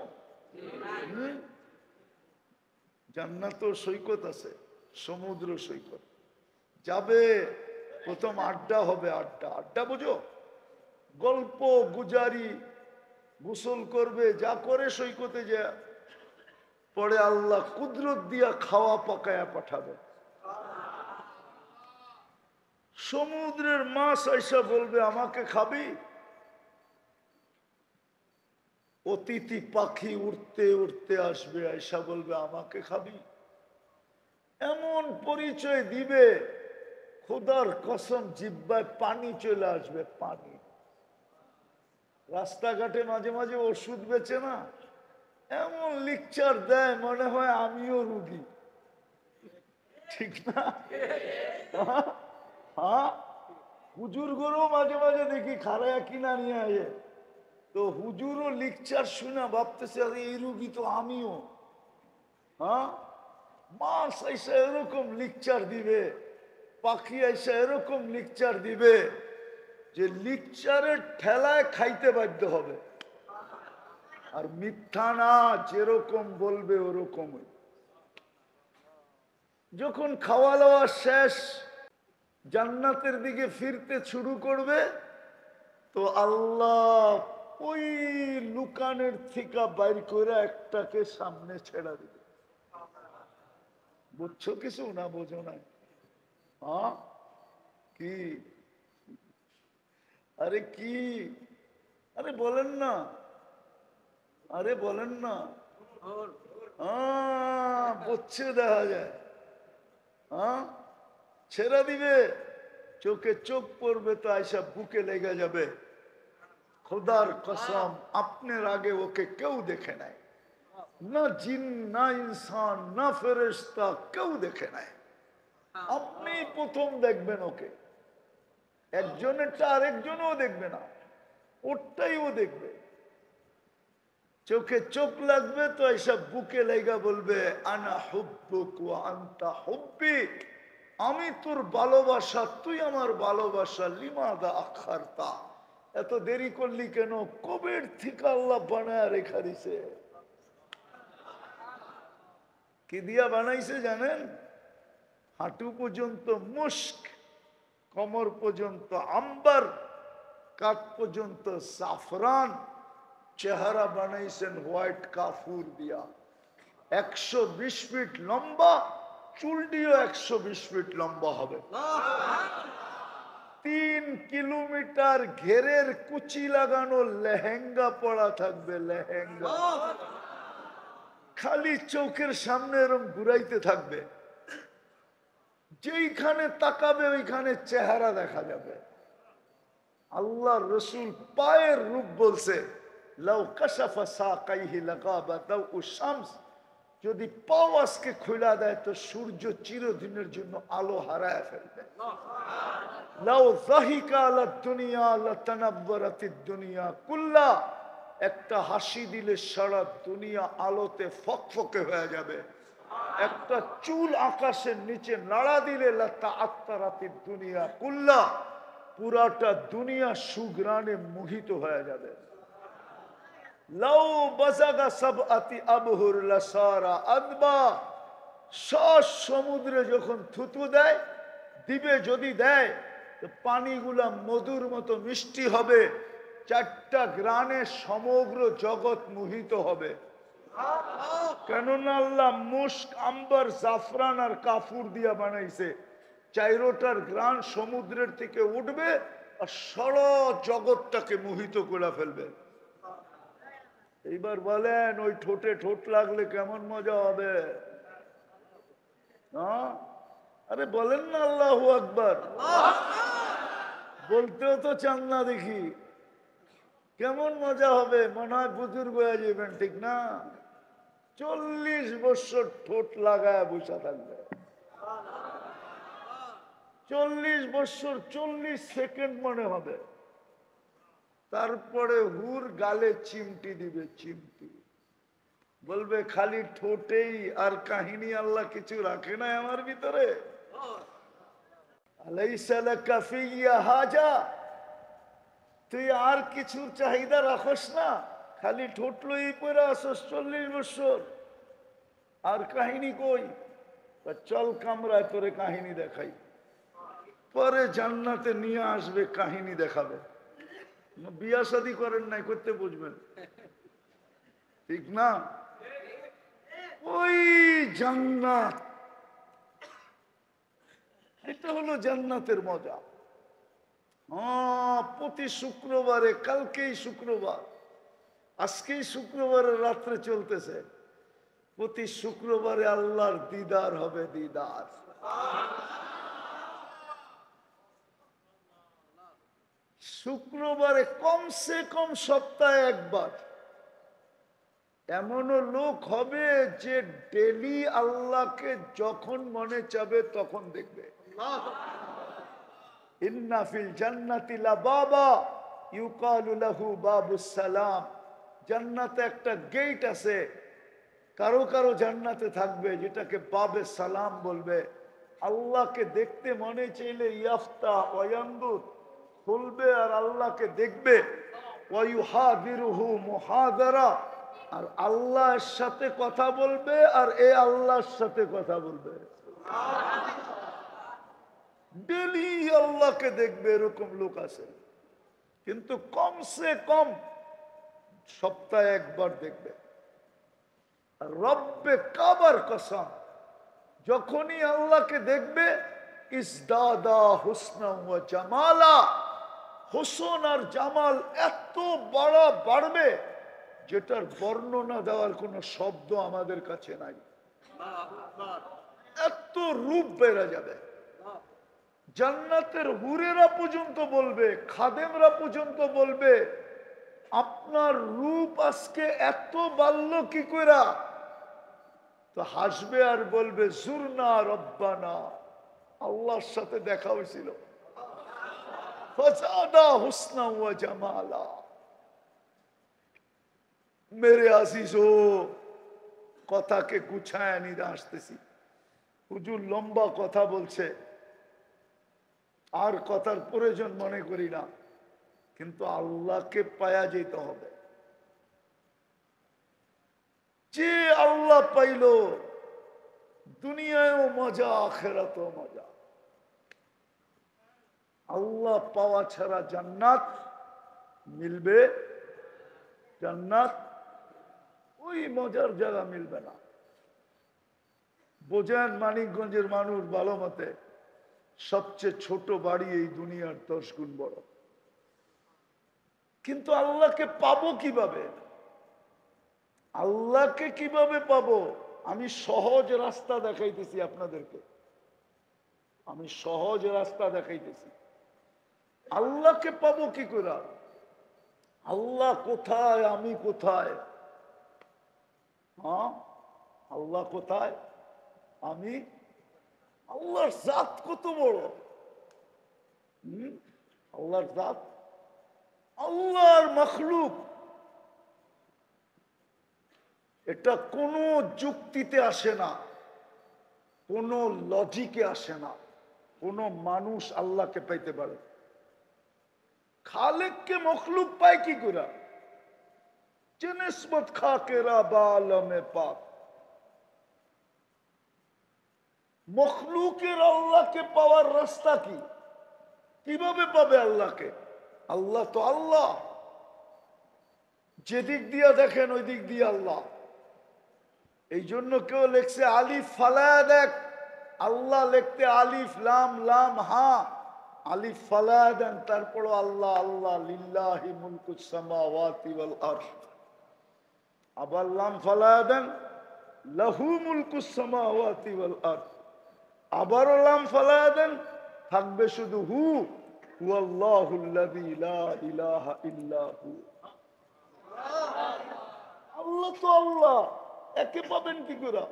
জান্নাত সৈকত আছে, সমুদ্র সৈকত যাবে, প্রথম আড্ডা হবে। আড্ডা, আড্ডা বুঝো? গল্প গুজারি, গোসল করবে, যা করে সৈকতে যা, পরে আল্লাহ কুদরত দিয়া খাওয়া পাকায়া পাঠাবে। সমুদ্রের মাছ আইসা বলবে আমাকে খাবি। অতিথি পাখি উঠতে উঠতে আসবে, আইসা বলবে আমাকে খাবি। এমন পরিচয় দিবে, খোদার কসম জিহ্বায় পানি চলে আসবে, পানি। রাস্তাঘাটে মাঝে মাঝে ওষুধ বেচে না, এমন লিকচার দেয় মনে হয় আমিও রুগী, ঠিক না? হ্যাঁ, হুজুর গরু মাঝে মাঝে দেখি খারায়া কিনা নিয়ে আয়ে, তো হুজুরও লিকচার শুনে ভাবতেছে আরে এই রুগী তো আমিও। হ্যাঁ, মাছ আইসা এরকম লিকচার দিবে, পাখি আইসা এরকম লিকচার দিবে যে লিকচারের ঠেলায় খাইতে বাধ্য হবে। আর মিথ্যা না, যেরকম বলবে ওরকমই। যখন খাওয়া দাওয়া শেষ, জান্নাতের দিকে ফিরতে শুরু করবে, তো আল্লাহ ওই লুকানের থিকা বাইর করে একটাকে সামনে ছেড়া দিবে। বুঝছো কিছু না বোঝো না? হ্যাঁ, কি? আরে কি? আরে বলেন না, আরে বলেন না। বুঝছে দেখা যায়। হ্যাঁ, ছেড়া দিবে, চোখে চোখ পড়বে তো আইসা বুকে লেগে যাবে। খোদার কসম আপনার আগে ওকে কেউ দেখে নাই, না জিন, না ইনসান, না ফেরেশতা, কেউ দেখে নাই। আপনি প্রথম দেখবেন ওকে। একজনেরটা আরেকজনও দেখবে না, ওরটাই ও দেখবে। চোখে চোখ লাগবে তো এসব বুকে লেগা বলবে আনা হুব্বুক ওয়া আনতা হুব্বি, আমি তোর ভালোবাসা, তুই আমার ভালোবাসা। লিমাদা আখারতা, এত দেরি করলি কেন? কবের থেকে আল্লাহ বানায় রেখা দিছে। কি দিয়া বানাইছে জানেন? হাঁটু পর্যন্ত মুস্ক, কোমর পর্যন্ত আম্বার, কাঁধ পর্যন্ত সাফরান, চেহারা বানাইছেন হোয়াইট কাফুর দিয়া। 120 ফিট লম্বা, চুলটিও 120 ফিট লম্বা হবে। 3 কিলোমিটার ঘেরের কুচি লাগানো লেহেঙ্গা পরা থাকবে, লেহেঙ্গা। খালি চোখের সামনে এরকম ঘুরাইতে থাকবে, যেইখানে তাকাবে ওইখানে চেহারা দেখা যাবে। আল্লাহ রসুল পায়ের রূপ বলছে, লাউ কাশাফা সাকাইহি লাগাবাতাউ শামস, যদি পাও আজকে খুলে দেয় তো সূর্য চিরদিনের জন্য আলো হারায় ফেলবে। লাউ যাহিকা আলা দুনিয়া লাতানাব্বারাতিদ দুনিয়া কুল্লা, একটা হাসি দিলে সারা দুনিয়া আলোতে ফকফকে হয়ে যাবে। একটা চুল আকাশের নিচে নাড়া দিলে লাতাআত্তারাতিদ দুনিয়া কুল্লা, পুরাটা দুনিয়া সুগ্রানে মোহিত হয়ে যাবে। লাউ বাজাগা সাবআতি আবহুর লাসারা আদবা, সব সমুদ্রে যখন থুতু দেয় দিবে, যদি দেয় তো পানিগুলা মধুর মতো মিষ্টি হবে। 4টা গ্রানে সমগ্র জগৎ মোহিত হবে। কেননা আল্লাহ মুস্ক, আম্বার, জাফরান আর কাফুর দিয়া বানাইছে। 4টার গ্রান সমুদ্রের থেকে উঠবে আর সারা জগৎটাকে মোহিত করে ফেলবে। এইবার বলেন ওই ঠোঁটে ঠোঁট লাগলে কেমন মজা হবে? আরে বলেন না আল্লাহু আকবার। বলতেও তো চান না দেখি, কেমন মজা হবে? মনে হয় বুজুর্গ হয়ে যাবেন, ঠিক না? 40 বছর ঠোঁট লাগায় বসে থাকবে। 40 বছর 40 সেকেন্ড মনে হবে। তারপরে হুর গালে চিমটি দিবে, চিমটি। বলবে খালি ঠোঁটেই, আর কাহিনী আল্লাহ কিছু রাখে নাই আমার ভিতরে। আলাইসা লাকা ফিয়া হাজা, তুই আর কিছুর চাহিদা রাখস না? খালি ঠোঁট লই পরে আসস 40 বছর, আর কাহিনী কই? চল কামরায় তোরে কাহিনী দেখাই। পরে জান্নাতে নিয়ে আসবে, কাহিনী দেখাবে। বিয়া শাদী করেন নাই, করতে বুঝবেন। ঠিক না? ওই জান্নাত, এটা হলো জান্নাতের মজা। প্রতি শুক্রবারে, কালকেই শুক্রবার, আজকেই শুক্রবারের রাত্রে চলতেছে, প্রতি শুক্রবারে আল্লাহর দিদার হবে, দিদার। শুক্রবারে কমসে কম সপ্তাহে একবার এমনও লোক হবে যে ডেলি আল্লাহকে যখন মনে চাবে তখন দেখবে। ইন্না ফিল জান্নাতি লাবাবা ইউকালু লাহু বাবুস সালাম। জান্নাতে একটা গেট আছে, কারো কারো জান্নাতে থাকবে যেটাকে বাবে সালাম বলবে। আল্লাহকে দেখতে মনে চাইলে ইয়াফতা ওয়ায়ানদুর খুলবে আর আল্লাহকে দেখবে। ওয়ায়ুহাদিরুহু মুহাদারা, আর আল্লাহর সাথে কথা বলবে আর এ আল্লাহর সাথে কথা বলবে। ডেলি আল্লাহকে দেখবে, এরকম লোক আছে। কিন্তু কমসে কম সপ্তাহে একবার দেখবে। রব্বে কাবার কসম, যখনই আল্লাহকে দেখবে ইসদাদা হুসনা ওয়া জামালা, হোসন আর জামাল এত বড় বাড়বে যেটার বর্ণনা দেওয়ার কোনো শব্দ আমাদের কাছে নাই। এত রূপ বেড়ে যাবে। জান্নাতের হুরেরা পর্যন্ত বলবে, খাদেমরা পর্যন্ত বলবে, আপনার রূপ আজকে এত বাড়লো কি করে? তো হাসবে আর বলবে জুরনা রব্বানা, আল্লাহর সাথে দেখা হয়েছিল। ফাজাদা হুসনা ওয়া জামালা। মেরে আজিজো, কথাকে গুছায় নিয়ে আসতেছি। হুজুর লম্বা কথা বলছে, আর কথার প্রয়োজন মনে করি না, কিন্তু আল্লাহকে পায়া যেতে হবে। যে আল্লাহ পাইল, দুনিয়ায়ও মজা, আখিরাতেও মজা। আল্লাহ পাওয়া ছাড়া জান্নাত মিলবে? জান্নাত ওই মজার জায়গা মিলবে না। বোঝেন, মানিকগঞ্জের মানুষ ভালো মতে, সবচেয়ে ছোট বাড়ি এই দুনিয়ার 10 গুণ বড়। কিন্তু আল্লাহকে পাবো কিভাবে? আল্লাহকে কিভাবে পাবো? আমি সহজ রাস্তা দেখাইতেছি আপনাদেরকে, আমি সহজ রাস্তা দেখাইতেছি। আল্লাহকে পাবো কি করে? আল্লাহ কোথায়, আমি কোথায়? হ্যাঁ, আল্লাহ কোথায়, আমি? আল্লাহর জাত কত বড়! আল্লাহর জাত, আল্লাহর মখলুক, এটা কোনো যুক্তিতে আসে না, কোনো লজিকে আসে না। কোনো মানুষ আল্লাহকে পাইতে পারে? খালেককে মখলুক পায় কি করে? যে নিসবত খাকেরা বা আলমে পাক। মখলুকের আল্লাহকে পাওয়ার রাস্তা কি? কিভাবে পাবে আল্লাহকে? আল্লাহ তো আল্লাহ, যেদিক দিয়া দেখেন ওই দিক দিয়ে আল্লাহ। এই জন্য কেউ লেখছে আলিফ ফালায়া দেখ, আল্লাহ লিখতে আলিফ লাম লাম হা, আলিফ ফালায়া দেন, তারপর আল্লাহ আল্লাহ, লিল্লাহি মুলকুস সামাওয়াতি ওয়াল আরদ। আবার লাম ফালায়া দেন, লাহু মুলকুস সামাওয়াতি ওয়াল আরদ। আবারও লাম ফালায়া দেন, থাকবে শুধু হু, হুয়াল্লাহুল্লাযী লা ইলাহা ইল্লা হু। আল্লাহ তো আল্লাহ, একে পাবেন কি করে?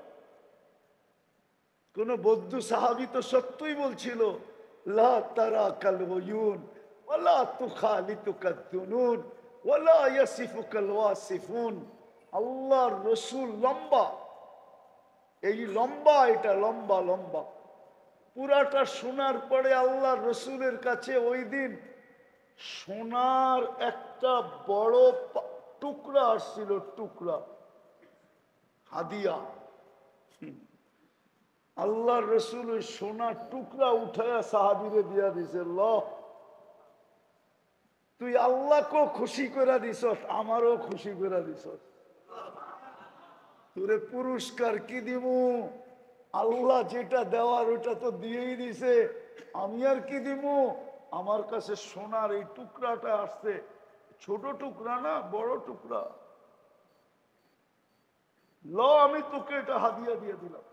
কোন বৌদ্ধ সাহাবী তো সত্যই বলছিল, লা তারাকাল উয়ুন ওয়ালা তুখালিতুকাদ দুনুন ওয়ালা ইয়াসিফুকাল ওয়াসিফুন। আল্লাহর রাসূল লম্বা, এই লম্বা, এটা লম্বা লম্বা। পুরাটা শোনার পরে আল্লাহর রাসূলের কাছে ওই দিন সোনার একটা বড় টুকরা আসছিল, টুকরা হাদিয়া। আল্লাহর রাসূল ওই সোনার টুকরা উঠায়া সাহাবীরে দিয়া দিছে, ল তুই আল্লাহকেও খুশি করে দিছস, আমারও খুশি করে দিছস। তোরে পুরস্কার কি দিব? আল্লাহ যেটা দেওয়ার ওটা তো দিয়েই দিছে, আমি আর কি দিব? আমার কাছে সোনার এই টুকরাটা আসছে, ছোট টুকরা না, বড় টুকরা। আমি তোকে এটা হাদিয়া দিয়ে দিলাম।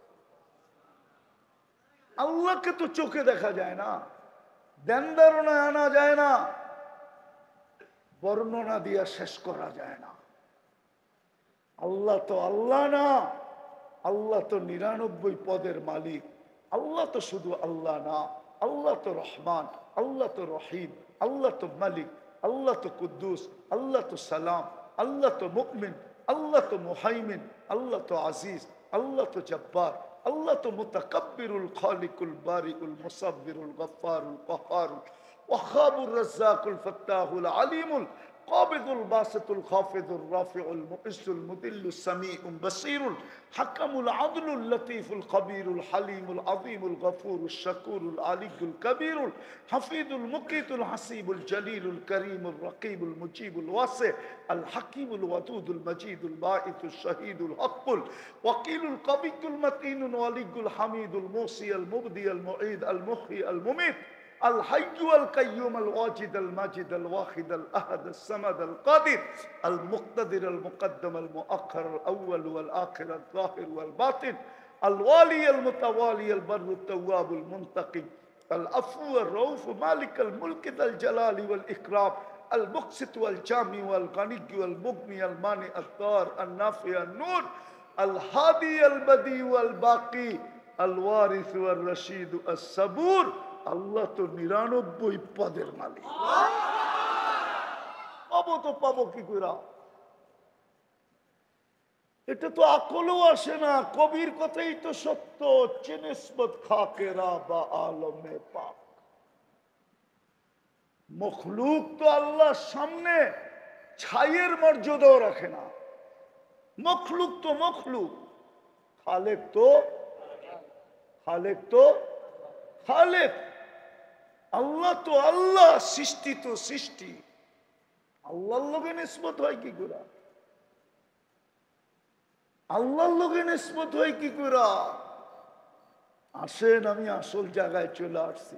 আল্লাহকে তো চোখে দেখা যায় না, ধ্যান ধারণায় আনা যায় না, বর্ণনা দিয়া শেষ করা যায় না। আল্লাহ তো আল্লাহ না, আল্লাহ তো 99 পদের মালিক। আল্লাহ তো শুধু আল্লাহ না, আল্লাহ তো রহমান, আল্লাহ তো রহিম, আল্লাহ তো মালিক, আল্লাহ তো কুদ্দুস, আল্লাহ তো সালাম, আল্লাহ তো মুকমিন, আল্লাহ তো মুহাইমিন, আল্লাহ তো আজিজ, আল্লাহ তো জব্বার, আল্লাহ তো মুতাকাব্বিরুল খালিকুল বারিকুল মুসাব্বিরুল গফফারুল কহ্হারুল ওয়াহাবুর রাজ্জাকুল ফাত্তাহুল আলিমুল قابض الباسط الخافض الرافع المؤز المذل السميع بصير الحكم العدل اللطيف الخبير الحليم العظيم الغفور الشكور العلي الكبير الحفيظ المقيت الحسيب الجليل الكريم الرقيب المجيب الواسع الحكيم الودود المجيد الباعث الشهيد الحق الوكيل القوي المتين الولي الحميد الموصي المبدي المعيد المحيي المميت الحي القيوم الواجد الماجد الواحد الأحد الصمد القادر المقتدر المقدم المؤخر الأول والآخر الظاهر والباطن الوالي المتوالي البر التواب المنتقم العفو الرؤوف مالك الملك ذا الجلال والإكرام المقسط والجامع والغني والمغني المانع الضار النافع النور الهادي البديع والباقي الوارث والرشيد الصبور। আল্লাহ তো 99 পদের মালিক। পাবো তো পাবো কি করে? এটা তো আকলও আসে না। কবির কথাই তো সত্য, চিনিসবত খাকেরা বা আলমে পাক। মখলুক তো আল্লাহর সামনে ছাইয়ের মর্যাদাও রাখে না। মখলুক তো মখলুক, খালেক তো খালেক। আল্লাহ তো আল্লাহ, সৃষ্টি তো সৃষ্টি। আল্লাহর লগে নিসবত হয় কি করে? আল্লাহর লগে নিসবত হয় কি করে? আসেন, আমি আসল জায়গায় চলে আসছি।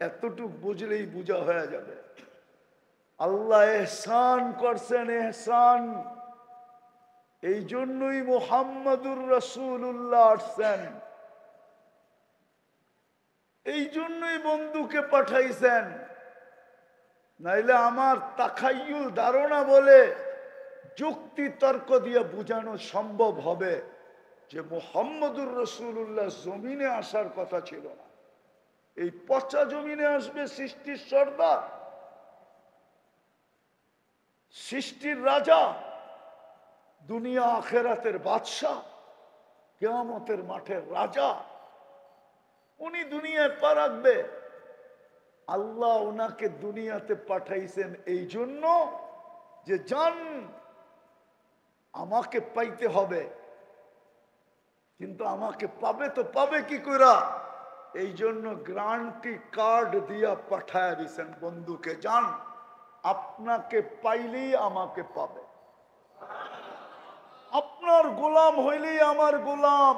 এতটুক বুঝলেই বোঝা হয়ে যাবে। আল্লাহ এহসান করছেন, এহসান। এই জন্যই মুহাম্মদুর রাসূলুল্লাহ আসছেন, এই জন্যই বন্ধুকে পাঠাইছেন। নাইলে আমার তাখাইয়ুল ধারণা বলে যুক্তি তর্ক দিয়ে বোঝানো সম্ভব হবে যে মুহাম্মদুর রাসূলুল্লাহ জমিনে আসার কথা ছিল না। এই পচা জমিনে আসবে সৃষ্টির সর্দার, সৃষ্টির রাজা, দুনিয়া আখেরাতের বাদশা, কিয়ামতের মাঠের রাজা। উনি দুনিয়ায় পা রাখবে। আল্লাহ ওনাকে দুনিয়াতে পাঠাইছেন এই জন্য যে জান আমাকে পাইতে হবে, কিন্তু আমাকে পাবে তো পাবে কি করে? এই জন্য গ্যারান্টি কার্ড দিয়া পাঠায় দিয়েছেন বন্ধুকে, জান আপনাকে পাইলেই আমাকে পাবে, আপনার গোলাম হইলেই আমার গোলাম,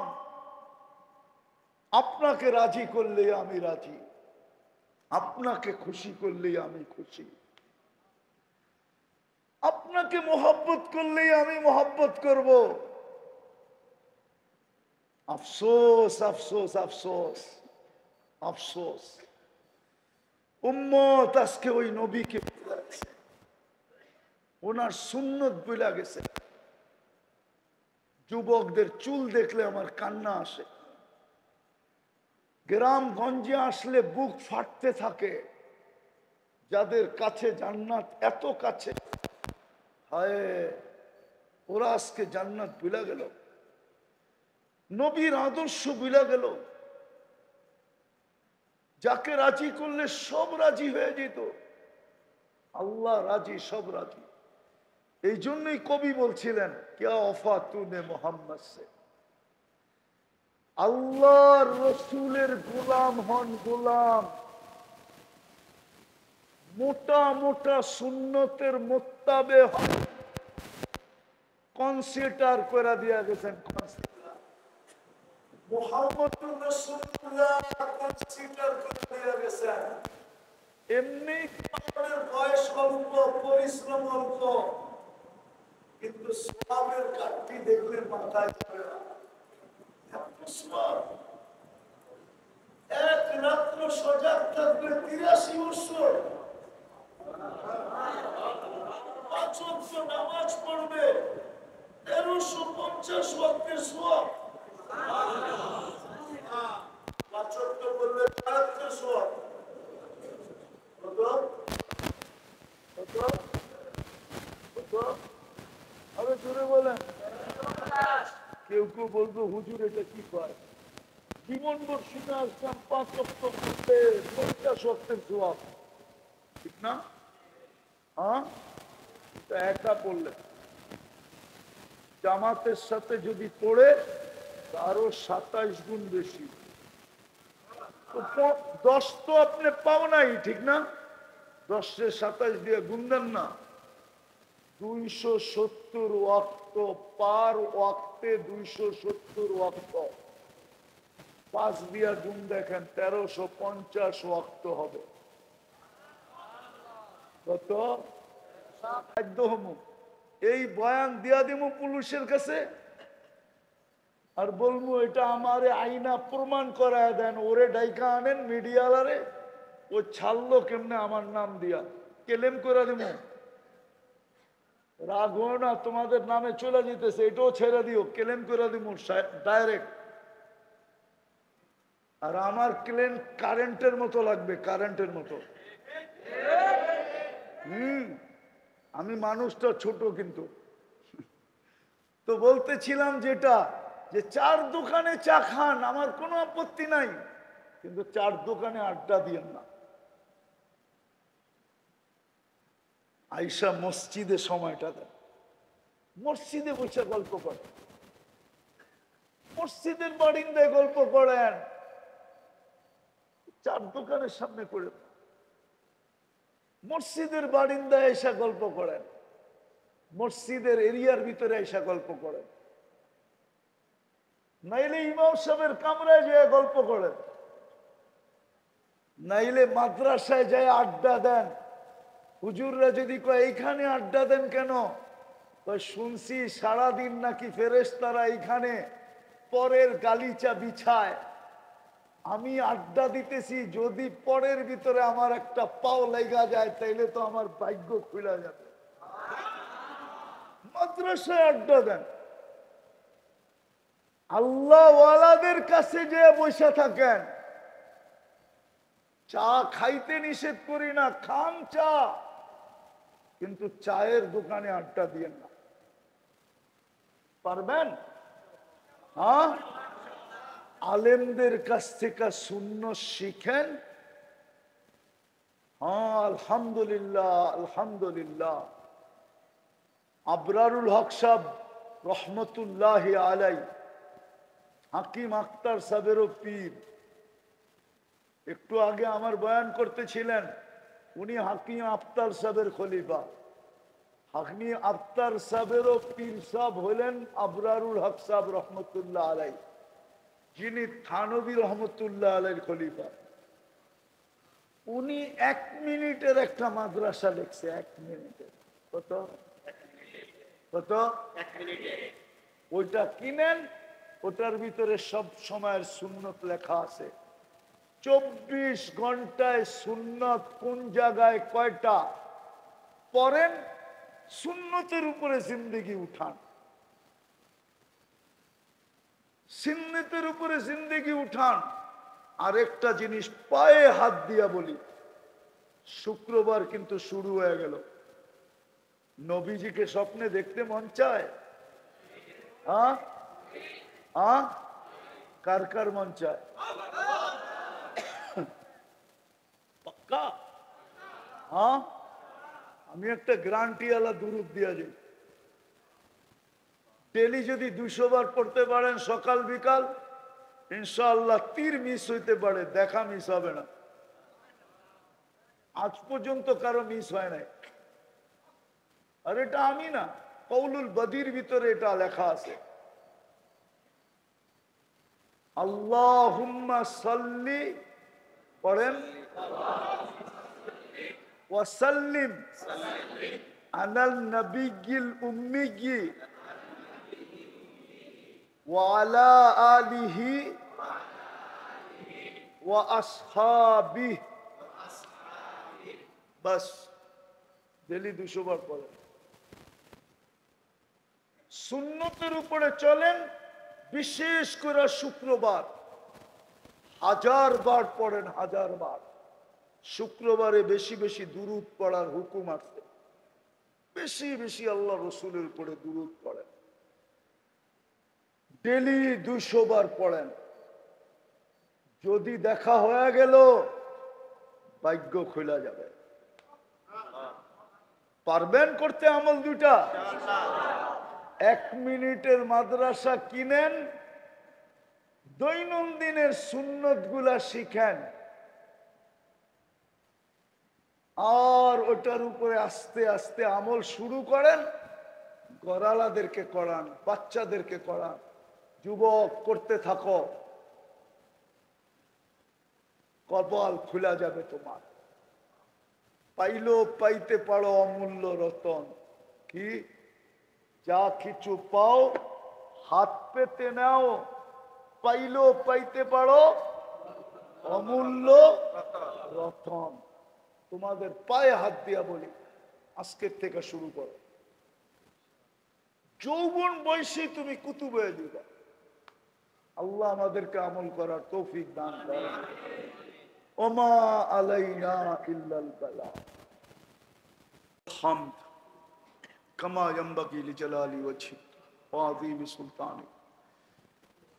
আপনাকে রাজি করলেই আমি রাজি, আপনাকে খুশি করলেই আমি খুশি, আপনাকে মোহাব্বত করলেই আমি মোহাব্বত করব। আফসোস আফসোস আফসোস আফসোস, উম্মত আজকে ওই নবীকে ভুলে গেছে, ওনার সুন্নত ভুলে গেছে। যুবকদের চুল দেখলে আমার কান্না আসে, গ্রামগঞ্জে আসলে বুক ফাটতে থাকে। যাদের কাছে জান্নাত এত কাছে, হায় ওরা আজকে জান্নাত ভুলে গেল, নবীর আদর্শ ভুলে গেল। যাকে রাজি করলে সব রাজি হয়ে যেত, আল্লাহ রাজি, সব রাজি। এই জন্যই কবি বলছিলেন, ক্যা ওফা তুনে মোহাম্মদ সে, আল্লাহর রসুলের গোলাম হন, গোলাম। মোটা মোটা সুন্নতের মোত্তাবে হন, কনসিডার করে দিয়া গেছেন। মুহাম্মদুর রাসূলুল্লাহ কনসিডার করে দিয়া গেছেন। এমনি বয়স অল্প, পরিশ্রম অল্প, কিন্তু সওয়াবের কাঠটি দেখলে মাথায় ধরে না। এক রাত্র সজাগ থাকলে ৮৩ বছর ৫ ওয়াক্ত নামাজ পড়বে, ১৩৫০ ওয়াক্তের সওয়াব। ৫ ওয়াক্ত বললে ৭০ সওয়াব। কত কত কত? আরে জোরে বলেন। কেউ কেউ বলবো হুজুর এটা কি কয়? জীবনভর শুনে আসলাম ৫ ওয়াক্ত পড়তে ৫০ ওয়াক্তের সওয়াব, ঠিক না? হ্যাঁ, একা পড়লে জামাতের সাথে যদি পড়ে আরো ২৭ গুণ বেশি। ১০ তো আপনি পাও নাই, ঠিক না? ১০-এ ২৭ দিয়ে গুণ দেন না। ২৭০ ওয়াক্ত, পার ওয়াক্তে ২৭০ ওয়াক্ত। ৫ দিয়া গুণ দেখেন, ১৩৫০ ওয়াক্ত হবে। কত? একদম। এই বয়ান দিয়া দিমু পুলিশের কাছে, আর বলবো এটা আমারে আইনা প্রমাণ করায় দেন, ওরে ডাইকা আনেন মিডিয়ালারে, ও ছাড়লো কেমনে আমার নাম দিয়া, কেলেম করে দিব। রাগ হয় না, তোমাদের নামে চলে যেতেছে, এটাও ছেড়ে দিও, কেলেম করে দিব ডাইরেক্ট। আর আমার ক্লেম কারেন্টের মতো লাগবে, কারেন্টের মতো। আমি মানুষটা ছোট, কিন্তু তো বলতেছিলাম যেটা, যে ৪ দোকানে চা খান, আমার কোনো আপত্তি নাই, কিন্তু ৪ দোকানে আড্ডা দিয়েন না। আইসা মসজিদে সময়টা দেন, মসজিদে বসে গল্প করেন, মসজিদের বারিন্দায় গল্প করেন, ৪ দোকানের সামনে করে। মসজিদের বারিন্দায় এসে গল্প করেন, মসজিদের এরিয়ার ভিতরে এসে গল্প করেন, নাইলে ইমাম সাহেবের কামরায় যেয়ে গল্প করেন, নাইলে মাদ্রাসায় যায় আড্ডা দেন। হুজুররা যদি কয় এইখানে আড্ডা দেন কেন, শুনছি সারাদিন নাকি ফেরেশতারা এইখানে পরের গালিচা বিছায়, আমি আড্ডা দিতেছি, যদি পরের ভিতরে আমার একটা পাও লেগা যায় তাইলে তো আমার ভাগ্য খুলে যাবে। মাদ্রাসায় আড্ডা দেন, আল্লাহ ওয়ালাদের কাছে যে বসে থাকেন। চা খাইতে নিষেধ করি না, খান চা, কিন্তু চায়ের দোকানে আড্ডা দিয়েন না। পারবেন? হ্যাঁ, আলেমদের কাছ থেকে সুন্নাত শিখেন। হ্যাঁ, আলহামদুলিল্লাহ আলহামদুলিল্লাহ। আবরারুল হক সাহেব রহমতুল্লাহ আলাই, হাকিম আখতার সাহেবেরও পীর, একটু আগে আমার বয়ান করতেছিলেন, উনি হাকিম আখতার সাহেবের খলিফা। হাকিম আখতার সাহেবেরও পীর সাহেব হলেন আবরারুল হক সাহেব রহমতুল্লাহ আলাই, যিনি থানবী রহমতুল্লাহ আলাইর খলিফা। উনি ১ মিনিটের একটা মাদ্রাসা লিখছে, ১ মিনিটের। কত কত? ১ মিনিটে। ওইটা কিনেন, ওটার ভিতরে সব সময়ের সুন্নত লেখা আছে। ২৪ ঘন্টায় সুন্নত কোন জায়গায় কয়টা পড়েন, সুন্নতের উপরে জিন্দেগি উঠান, সুন্নতের উপরে জিন্দেগি উঠান। আরেকটা জিনিস পায়ে হাত দিয়া বলি, শুক্রবার কিন্তু শুরু হয়ে গেল। নবীজিকে স্বপ্নে দেখতে মন চায়? হ্যাঁ হ্যাঁ, কার কার মন চায়? পাক্কা? হ্যাঁ, আমি একটা গ্যারান্টিওয়ালা দুরূদ দিয়া যাই, ডেলি যদি ২০০ বার পড়তে পারেন সকাল বিকাল, ইনশাআল্লাহ তীর মিস হইতে পারে, দেখা মিস হবে না। আজ পর্যন্ত কারো মিস হয় নাই। আর এটা আমি না, কৌলুল বদির ভিতরে এটা লেখা আছে, আল্লাহুম্মা সাল্লি, পড়েন, ওয়াসাল্লিম আলাল নবিয়্যিল উম্মিয়্যি ওয়া আলা আলিহি ওয়া আসহাবিহি। বাস, ডেলি 200 বার পড়েন। সুন্নতের উপরে চলেন, বিশেষ করে শুক্রবার 1000 বার পড়েন, 1000 বার। শুক্রবারে বেশি বেশি দুরূদ পড়ার হুকুম আছে, বেশি বেশি আল্লাহ রসুলের উপরে দুরূদ পড়েন, ডেলি 200 বার পড়েন। যদি দেখা হয়ে গেল ভাগ্য খোলা যাবে। পারবেন করতে আমল দুটা? 1 মিনিটের মাদ্রাসা কিনেন, দৈনন্দিনের সুন্নত গুলা শিখেন, আর ওটার উপরে আস্তে আস্তে আমল শুরু করেন। গড়ালাদেরকে করান, বাচ্চাদেরকে করান, যুবক করতে থাকো, কপাল খোলা যাবে তোমার। পাইলো পাইতে পারো অমূল্য রতন, কি যা কিছু পাও হাত পেতে নাও, পাইলো পাইতে পারো অমূল্য রতন। তোমাদের পায়ে হাত দিয়া বলি, আজকের থেকে শুরু করো। যৌবন বয়সে তুমি কুতুব হয়ে দিবা। আল্লাহ আমাদেরকে আমল করার তৌফিক দান করেন। ওমা আলাইনা ইল্লাল বালাগ। হামদ কামা ইয়ানবাগি লিজালালি ওয়াজহি ওয়া আযীমি সুলতানি।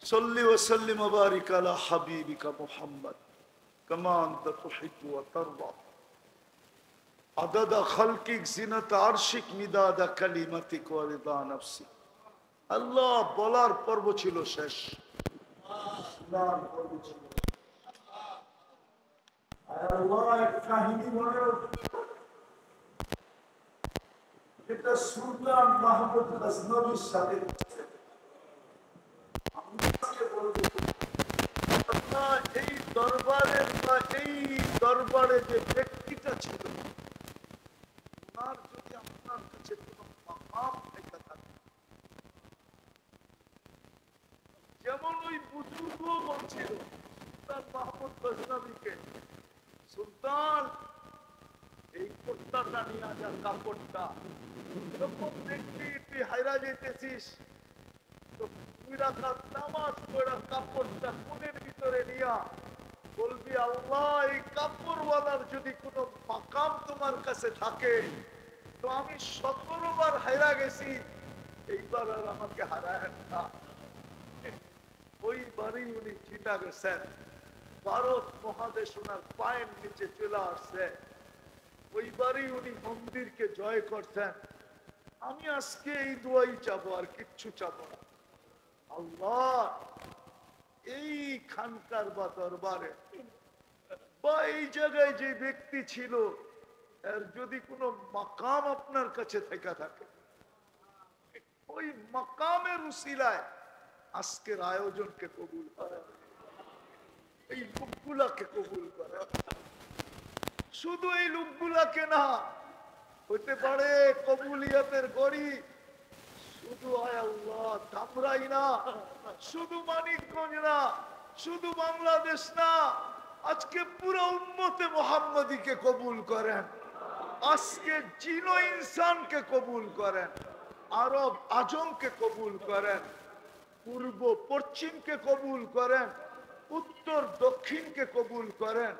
সাল্লি ওয়া সাল্লিম ওয়া বারিক আলা হাবিবিকা মুহাম্মদ কামা আনতা তুহিব্বু ওয়া তারদা। আদাদা খালকিক জিনাত আরশিক মিদাদা কালিমাতিক ওয়া রিদা নাফসিক। আল্লাহ বলার পর্ব ছিল শেষ, শোনার পর্ব ছিল। আল্লাহ এক কাহিনী বলে, এটা সুলতান মাহমুদ গজনবীর সাথে। আমি আজকে বলবো, আল্লাহ এই দরবারের বা এই দরবারে যে ব্যক্তিটা ছিল, ওনার যদি আপনার কাছে কোনো মাকাম থেকে থাকে, যেমন ওই বুজুর্গ বলছিল সুলতান মাহমুদ গজনবীকে, সুলতান এই কোট্টাটা নিয়ে যা, কাপড়টা যখন দেখবি তুই হাইরা যেতেছিস, তো 2 রাকাত নামাজ পড়া কাপড়টা কোণের ভিতরে নিয়া বলবি, আল্লাহ এই কাপড়ওয়ালার যদি কোনো মাকাম তোমার কাছে থাকে, তো আমি 17 বার হাইরা গেছি, এইবার আর আমাকে হারায় না। ওই বাড়ি উনি চিটা গেছেন, ভারত মহাদেশ ওনার পায়ের নিচে চলে আসছে, ওইবারই উনি মন্দিরকে জয় করছেন। আমি আজকে এই দোয়াই চাবো, আর কিচ্ছু চাবো না। আল্লাহ এই খানকার বা দরবারে বা এই জায়গায় যে ব্যক্তি ছিল, এর যদি কোনো মাকাম আপনার কাছে থেকে থাকে, ওই মাকামের উসিলায় আজকের আয়োজনকে কবুল করে, এই লোকগুলাকে কবুল করে। শুধু এই লোকগুলাকে না, হতে পারে কবুলিয়তের গড়ি শুধু আয় আল্লাহ ধামরাই না, শুধু মানিকগঞ্জ না, শুধু বাংলাদেশ না, আজকে পুরো উম্মতে মুহাম্মদীকে কবুল করেন। আজকে জিনো ইনসানকে কবুল করেন, আরব আজমকে কবুল করেন, পূর্ব পশ্চিমকে কবুল করেন, উত্তর দক্ষিণকে কবুল করেন।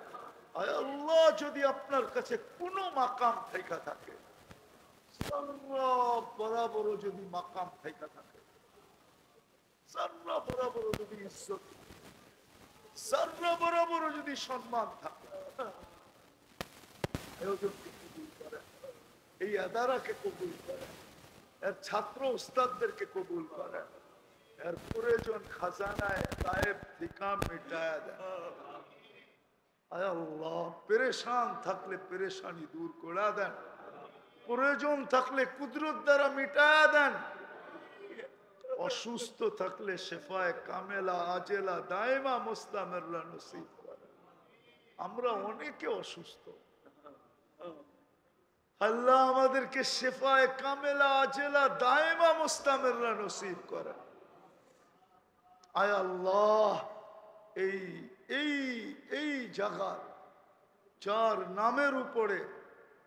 আয় আল্লাহ যদি আপনার কাছে কোনো মাকাম থেকে থাকে, সারা বরাবর যদি মাকাম থেকে থাকে, সারা বরাবর যদি ইজ্জত, সারা বরাবর যদি সম্মান থাকে, আয়োজনকে কবুল করেন, এই আদারাকে কবুল করেন, এর ছাত্র উস্তাদদেরকে কবুল করেন, এর প্রয়োজন খাজানায় গায়েব ঠিকা মিটায়া দেন। আয় আল্লাহ পেরেশান থাকলে পেরেশানি দূর করে দেন। প্রয়োজন থাকলে কুদরত দ্বারা মিটায়া দেন, অসুস্থ থাকলে শেফায়ে কামেলা আজেলা দায়মা মুস্তামিররা নসিব করেন। আমরা অনেকে অসুস্থ, আল্লাহ আমাদেরকে শেফায়ে কামেলা আজেলা দায়মা মুস্তামিররা নসিব করেন। আয় আল্লাহ, এই এই এই জায়গার যার নামের উপরে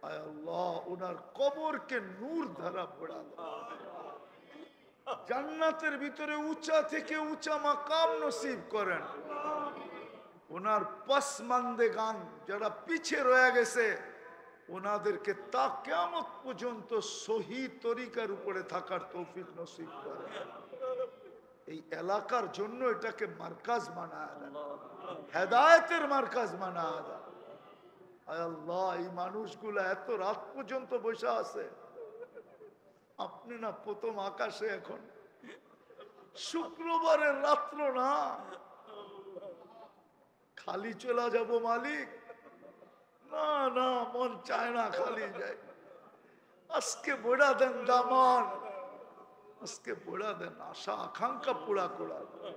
আয় আল্লাহ ওনার কবরকে নূর ধারা পড়া দাও, জান্নাতের ভিতরে উঁচা থেকে উঁচা মাকাম নসিব করেন। ওনার পসমান্দেগান যারা পিছে রয়ে গেছে ওনাদেরকে তা কিয়ামত পর্যন্ত সহি তরিকার উপরে থাকার তৌফিক নসিব করেন। এই এলাকার জন্য এটাকে মার্কাজ বানায় দেন, হেদায়েতের মার্কাজ বানায় দেন। আয় আল্লাহ, এই মানুষগুলা এত রাত পর্যন্ত বসে আছে, আপনি না প্রথম আকাশে, এখন শুক্রবারের রাত্র না, খালি চলে যাব মালিক? না না, মন চায় না খালি যাই। আজকে বড়া দেন দামান, আজকে বড়া দেন, আশা আকাঙ্ক্ষা পুরা করা দেন,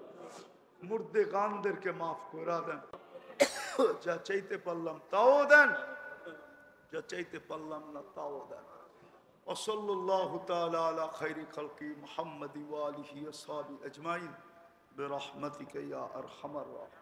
মুর্দে গানদেরকে মাফ করা দেন। যা চাইতে পারলাম তাও দেন, যা চাইতে পারলাম না তাও দেন। ওয়াসাল্লাল্লাহু তাআলা আলা খায়রি খালকি মুহাম্মাদি ওয়া আলিহি ওয়া সাহবিহি আজমাইন বিরহমাতিকা ইয়া আরহামার রাহিমিন।